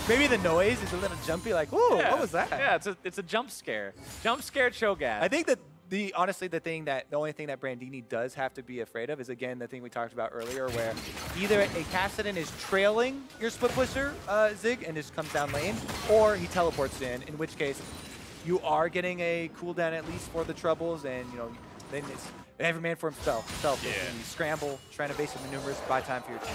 Maybe the noise is a little jumpy, like, ooh, yeah. What was that? Yeah, it's a jump scare. Jump scare Cho'Gath. I think that honestly the only thing that Brandini does have to be afraid of is, again, the thing we talked about earlier, where either a Kassadin is trailing your split pusher, Zig, and just comes down lane, or he teleports in which case you are getting a cooldown at least for the troubles, and you know, then every man for himself. You scramble, trying to evasive maneuvers, buy time for your team.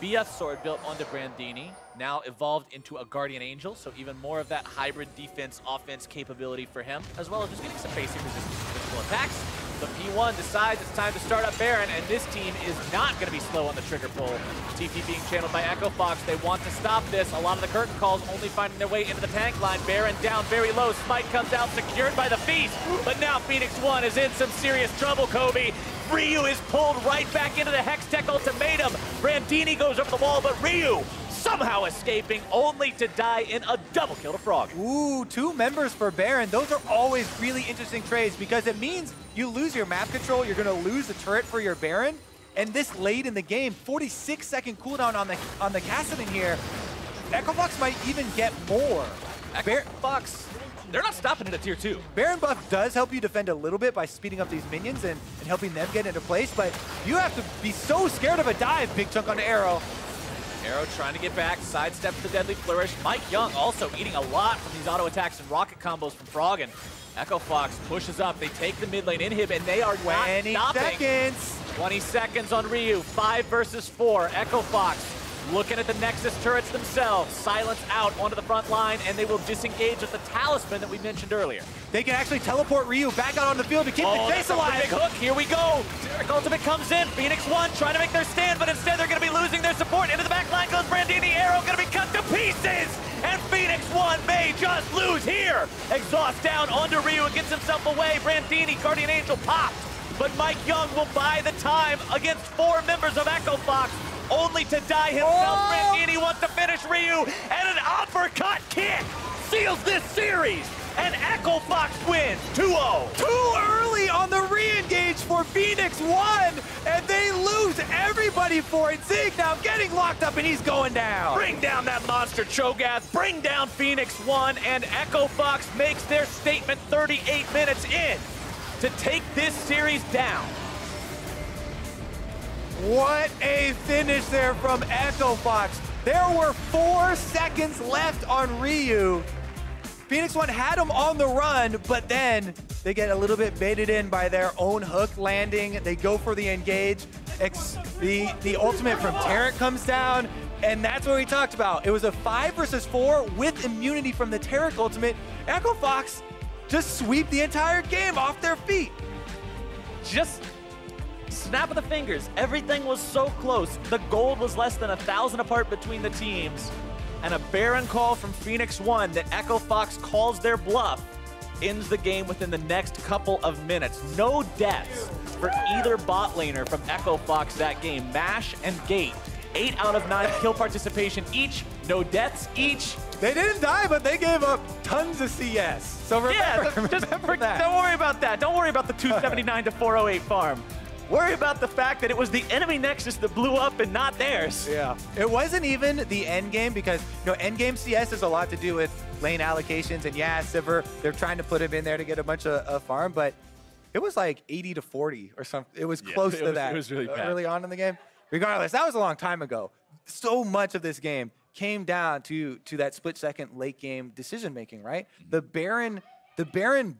The BF sword built onto Brandini now evolved into a Guardian Angel, so even more of that hybrid defense-offense capability for him, as well as just getting some basic resistance to physical attacks. But P1 decides it's time to start up Baron, and this team is not going to be slow on the trigger pull. TP being channeled by Echo Fox. They want to stop this. A lot of the curtain calls only finding their way into the tank line. Baron down very low. Smite comes out secured by the Feast. But now Phoenix1 is in some serious trouble, Kobe. Ryu is pulled right back into the Hextech ultimatum. Brandini goes over the wall, but Ryu somehow escaping, only to die in a double kill to Froggen. Ooh, 2 members for Baron. Those are always really interesting trades because it means you lose your map control, you're gonna lose the turret for your Baron, and this late in the game, 46-second cooldown on the Kassadin here, Echo Fox might even get more. Echo Fox, they're not stopping it at tier 2. Baron buff does help you defend a little bit by speeding up these minions and helping them get into place, but you have to be so scared of a dive, Big Chunk on the Arrow. Arrow trying to get back, sidesteps the deadly flourish. MikeYeung also eating a lot from these auto attacks and rocket combos from Froggen. Echo Fox pushes up, they take the mid lane inhib, and they are not 20 stopping. seconds. 20 seconds on Ryu, 5 versus 4. Echo Fox looking at the Nexus turrets themselves. Silence out onto the front line, and they will disengage with the talisman that we mentioned earlier. They can actually teleport Ryu back out on the field to keep the chase alive. Big hook, here we go. Taric ultimate comes in. Phoenix1 trying to make their stand, but instead they're going to be losing their support. Into the back line goes Brandini. Arrow going to be cut to pieces. And Phoenix1 may just lose here. Exhaust down onto Ryu and gets himself away. Brandini, Guardian Angel popped. But MikeYeung will buy the time against 4 members of Echo Fox, only to die himself. Brandini wants to finish Ryu, and an uppercut kick seals this series. And Echo Fox wins 2-0. Too early on the re-engage for Phoenix1, and they lose everybody for it. Zig now getting locked up, and he's going down. Bring down that monster, Cho'Gath. Bring down Phoenix1, and Echo Fox makes their statement 38 minutes in to take this series down. What a finish there from Echo Fox. There were 4 seconds left on Ryu. Phoenix1 had him on the run, but then they get a little bit baited in by their own hook landing. They go for the engage. The ultimate from Taric comes down, and that's what we talked about. It was a 5 versus 4 with immunity from the Taric ultimate. Echo Fox just sweep the entire game off their feet. Just snap of the fingers. Everything was so close. The gold was less than 1,000 apart between the teams. And a Baron call from Phoenix1 that Echo Fox calls their bluff ends the game within the next couple of minutes. No deaths for either bot laner from Echo Fox that game. Mash and Gate, 8 out of 9 kill participation each. No deaths each. They didn't die, but they gave up tons of CS. So remember, remember that. Don't worry about that. Don't worry about the 279 to 408 farm. Worry about the fact that it was the enemy Nexus that blew up and not theirs. Yeah. It wasn't even the end game because, you know, end game CS has a lot to do with lane allocations. And yeah, Sivir, they're trying to put him in there to get a bunch of farm, but it was like 80 to 40 or something. It was close to that. It was really bad. Early on in the game. Regardless, that was a long time ago. So much of this game came down to that split-second late game decision-making, right? The Baron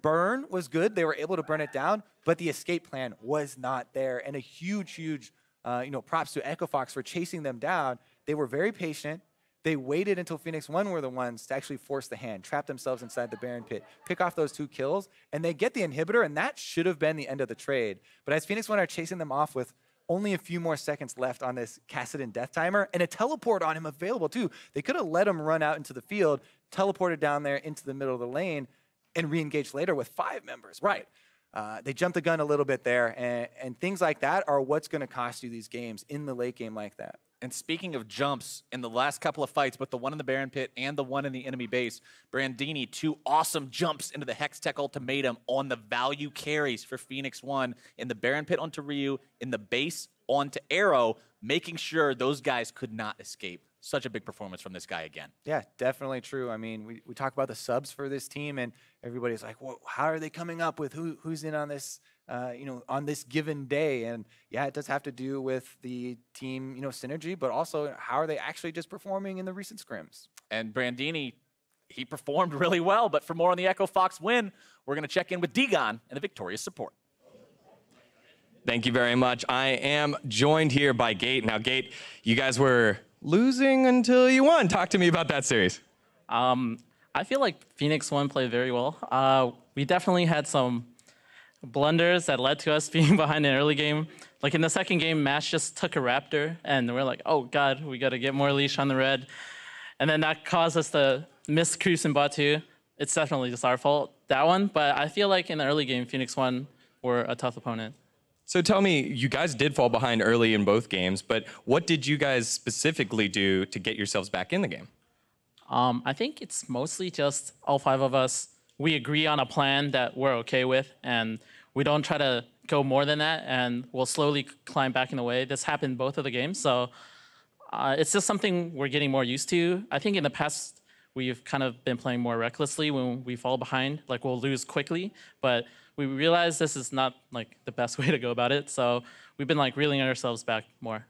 burn was good. They were able to burn it down, but the escape plan was not there. And a huge, props to Echo Fox for chasing them down. They were very patient. They waited until Phoenix1 were the ones to actually force the hand, trap themselves inside the Baron pit, pick off those 2 kills, and they get the inhibitor, and that should have been the end of the trade. But as Phoenix1 are chasing them off with only a few more seconds left on this Kassadin death timer, and a teleport on him available too. They could have let him run out into the field, teleported down there into the middle of the lane, and re-engage later with 5 members. Right. They jumped the gun a little bit there, and things like that are what's going to cost you these games in the late game like that. And speaking of jumps, in the last couple of fights, both the one in the Baron pit and the one in the enemy base, Brandini, 2 awesome jumps into the Hextech ultimatum on the value carries for Phoenix1 in the Baron pit onto Ryu, in the base onto Arrow, making sure those guys could not escape. Such a big performance from this guy again. Yeah, definitely true. I mean, we talk about the subs for this team, and everybody's like, well, how are they coming up with who's in on this, on this given day? And yeah, it does have to do with the team, synergy, but also how are they actually just performing in the recent scrims? And Brandini, he performed really well, but for more on the Echo Fox win, we're going to check in with Dagon and the victorious support. Thank you very much. I am joined here by Gate. Now, Gate, you guys were losing until you won. Talk to me about that series. I feel like Phoenix1 played very well. We definitely had some blunders that led to us being behind in the early game. Like in the second game, Mash just took a Raptor, and we're like, oh god, we got to get more leash on the red. And then that caused us to miss creeps in bot 2. It's definitely just our fault, that one. But I feel like in the early game, Phoenix1 were a tough opponent. So tell me, you guys did fall behind early in both games, but what did you guys specifically do to get yourselves back in the game? I think it's mostly just all 5 of us. We agree on a plan that we're okay with, and we don't try to go more than that, and we'll slowly climb back in the way. This happened both of the games, so it's just something we're getting more used to. I think in the past, we've kind of been playing more recklessly when we fall behind. Like, we'll lose quickly, but we realize this is not like the best way to go about it, so we've been like reeling ourselves back more.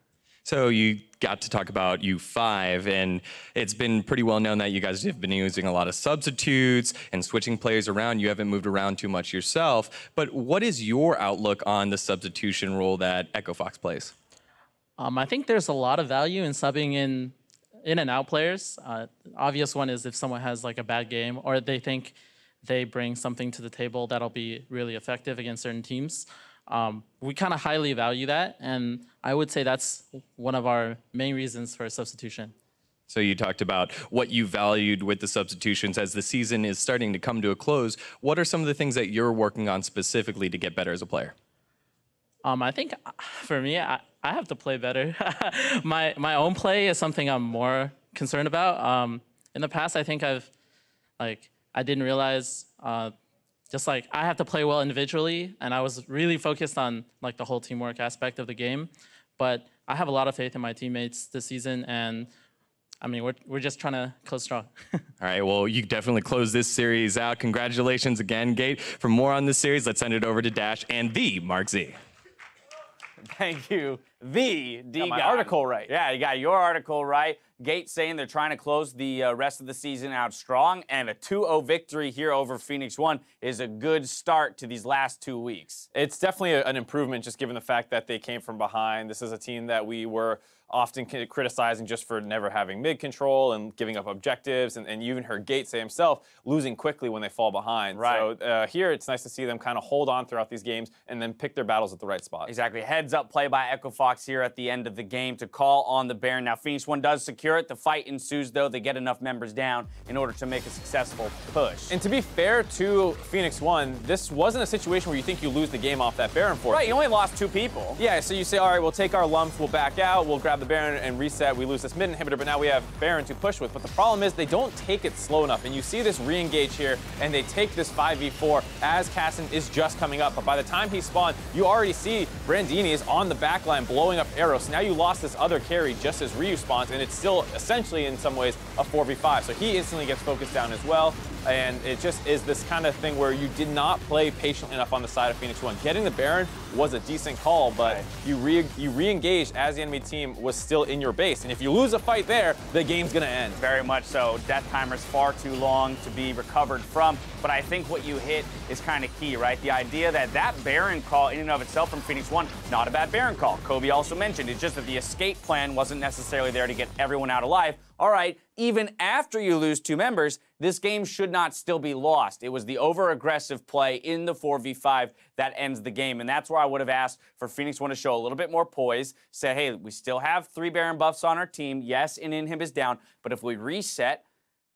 So you got to talk about U5, and it's been pretty well known that you guys have been using a lot of substitutes and switching players around. You haven't moved around too much yourself, but what is your outlook on the substitution role that Echo Fox plays? I think there's a lot of value in subbing in and out players. Obvious one is if someone has like a bad game or they think they bring something to the table that'll be really effective against certain teams. We kind of highly value that, and I would say that's one of our main reasons for substitution. So you talked about what you valued with the substitutions as the season is starting to come to a close. What are some of the things that you're working on specifically to get better as a player? I think for me, I have to play better. my own play is something I'm more concerned about. In the past, I think I didn't realize just like I have to play well individually, and I was really focused on like the whole teamwork aspect of the game. But I have a lot of faith in my teammates this season, and I mean we're just trying to close strong. All right, well, you definitely close this series out. Congratulations again, Gate. For more on this series, let's send it over to Dash and the Mark Z. Thank you. The D got my guy. article right. Yeah, you got your article right. Gate saying they're trying to close the rest of the season out strong, and a 2-0 victory here over Phoenix1 is a good start to these last 2 weeks. It's definitely an improvement, just given the fact that they came from behind. This is a team that we were often criticizing just for never having mid control and giving up objectives, and you even heard Gate say himself losing quickly when they fall behind. Right. So here it's nice to see them kind of hold on throughout these games and then pick their battles at the right spot. Exactly. Heads up play by Echo Fox here at the end of the game to call on the Baron. Now Phoenix1 does secure it. The fight ensues though. They get enough members down in order to make a successful push. And to be fair to Phoenix1, this wasn't a situation where you think you lose the game off that Baron for. Right, you only lost 2 people. Yeah, so you say, all right, we'll take our lumps, we'll back out, we'll grab the Baron and reset. We lose this mid inhibitor, but now we have Baron to push with. But the problem is they don't take it slow enough. And you see this re-engage here, and they take this 5v4 as Kassadin is just coming up. But by the time he spawned, you already see Brandini is on the back line blowing up arrows. So now you lost this other carry just as Ryu spawns, and it's still essentially in some ways a 4v5. So he instantly gets focused down as well. And it just is this kind of thing where you did not play patiently enough on the side of Phoenix1. Getting the Baron was a decent call, but you re-engaged as the enemy team was still in your base. And if you lose a fight there, the game's going to end. Very much so. Death timer's far too long to be recovered from. But I think what you hit is kind of key, right? The idea that that Baron call in and of itself from Phoenix1, not a bad Baron call. Kobe also mentioned it's just that the escape plan wasn't necessarily there to get everyone out alive. All right, even after you lose 2 members, this game should not still be lost. It was the over-aggressive play in the 4v5 that ends the game, and that's where I would have asked for Phoenix1 to show a little bit more poise, say, hey, we still have 3 Baron buffs on our team. Yes, an inhib is down, but if we reset,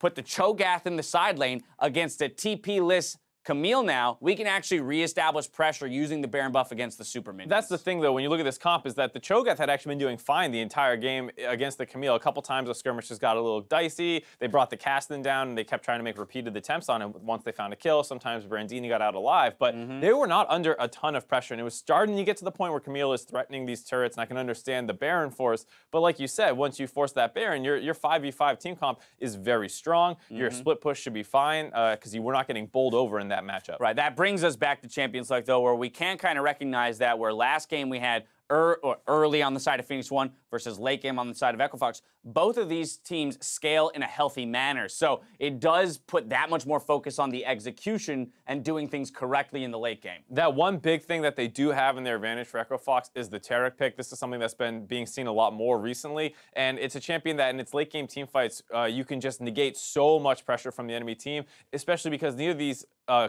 put the Cho'Gath in the side lane against a TP-less Camille now, we can actually reestablish pressure using the Baron buff against the super minions. That's the thing, though, when you look at this comp, is that the Cho'Gath had actually been doing fine the entire game against the Camille. A couple times the skirmishes got a little dicey. They brought the Kassadin down, and they kept trying to make repeated attempts on him once they found a kill. Sometimes Brandini got out alive, but they were not under a ton of pressure, and it was starting to get to the point where Camille is threatening these turrets, and I can understand the Baron force, but like you said, once you force that Baron, your 5v5 team comp is very strong. Your split push should be fine, because you were not getting bowled over in that matchup. Right, that brings us back to Champions League, though, where we can kind of recognize that where last game we had early on the side of Phoenix1 versus late game on the side of Echofox, both of these teams scale in a healthy manner. So it does put that much more focus on the execution and doing things correctly in the late game. That one big thing that they do have in their advantage for Echofox is the Taric pick. This is something that's been being seen a lot more recently, and it's a champion that in its late game team fights, you can just negate so much pressure from the enemy team, especially because neither of these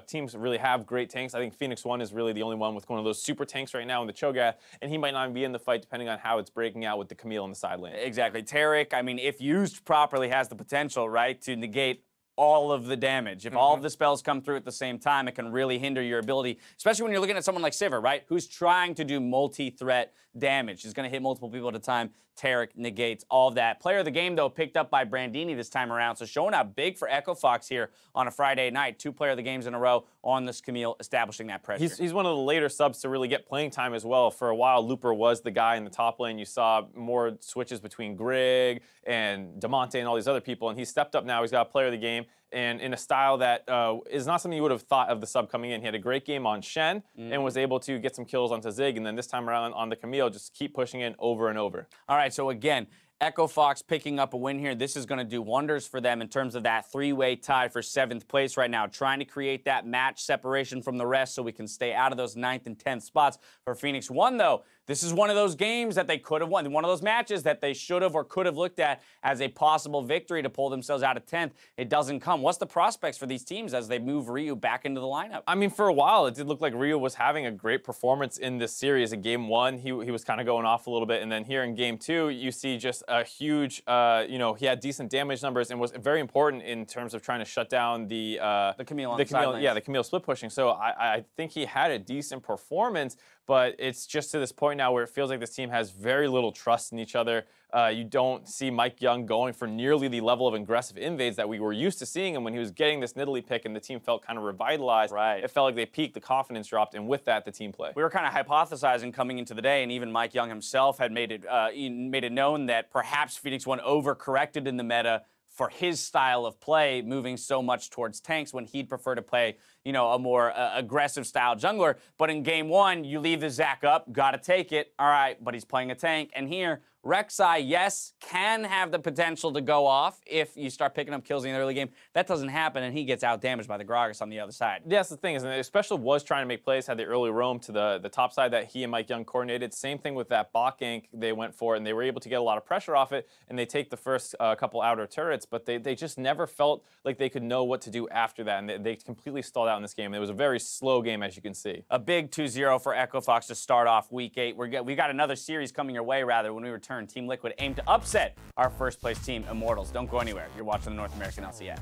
teams really have great tanks. I think Phoenix1 is really the only one with one of those super tanks right now in the Cho'Gath, and he might not be in the fight depending on how it's breaking out with the Camille on the side lane. Exactly. Taric, I mean, if used properly, has the potential, right, to negate all of the damage. If all of the spells come through at the same time, it can really hinder your ability, especially when you're looking at someone like Sivir, right, who's trying to do multi-threat damage. He's going to hit multiple people at a time. Taric negates all of that. Player of the game, though, picked up by Brandini this time around, so showing up big for Echofox here on a Friday night. 2 player of the games in a row on this Camille, establishing that pressure. He's one of the later subs to really get playing time as well. For a while, Looper was the guy in the top lane. You saw more switches between Grig and Demonte and all these other people, and he stepped up now. He's got a player of the game, and in a style that is not something you would have thought of the sub coming in. He had a great game on Shen and was able to get some kills onto Zig, and then this time around on the Camille, just keep pushing in over and over. All right, so again, Echofox picking up a win here. This is going to do wonders for them in terms of that 3-way tie for 7th place right now, trying to create that match separation from the rest so we can stay out of those 9th and 10th spots. For Phoenix1, though, this is one of those games that they could have won, one of those matches that they should have or could have looked at as a possible victory to pull themselves out of 10th. It doesn't come. What's the prospects for these teams as they move Ryu back into the lineup? I mean, for a while, it did look like Ryu was having a great performance in this series. In Game 1, he was kind of going off a little bit, and then here in Game 2, you see just a huge, he had decent damage numbers and was very important in terms of trying to shut down the Camille on the side lanes. Yeah, the Camille split pushing. So I think he had a decent performance, but it's just to this point now where it feels like this team has very little trust in each other. You don't see MikeYeung going for nearly the level of aggressive invades that we were used to seeing him when he was getting this Nidalee pick and the team felt kind of revitalized. Right. It felt like they peaked, the confidence dropped, and with that, the team play. We were kind of hypothesizing coming into the day, and even MikeYeung himself had made it known that perhaps Phoenix1 overcorrected in the meta for his style of play, moving so much towards tanks when he'd prefer to play, a more aggressive style jungler. But in Game 1, you leave the Zac up, gotta take it. All right, but he's playing a tank. And here, Rek'Sai, yes, can have the potential to go off if you start picking up kills in the early game. That doesn't happen, and he gets out-damaged by the Gragas on the other side. Yeah, that's the thing, is Xpecial was trying to make plays, had the early roam to the top side that he and MikeYeung coordinated. Same thing with that bot gank they went for, and they were able to get a lot of pressure off it, and they take the first couple outer turrets, but they just never felt like they could know what to do after that, and they completely stalled out in this game. It was a very slow game, as you can see. A big 2-0 for Echofox to start off Week 8. We got another series coming your way, rather, when we return. Team Liquid aim to upset our first-place team, Immortals. Don't go anywhere. You're watching the North American LCS.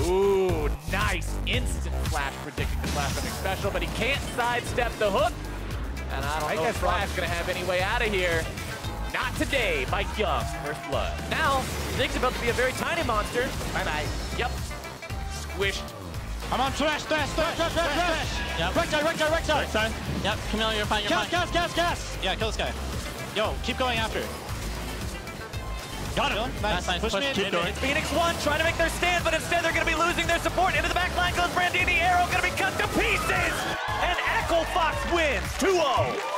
Ooh, nice instant flash predicting the flash from Xpecial, but he can't sidestep the hook. And I don't know if Flash gonna have any way out of here. Not today, MikeYeung, first blood. Now, Zig's about to be a very tiny monster. Bye-bye. Yep. Squished. I'm on Thresh. Yep. Rek'Sai. Yep, Camille, you're fine, Gas. Yeah, kill this guy. Yo, keep going after. Got him. Nice. Nice. Push me in. Keep going. It's Phoenix1 trying to make their stand, but instead they're going to be losing their support. Into the back line goes Brandini. Arrow going to be cut to pieces. And Echofox wins 2-0.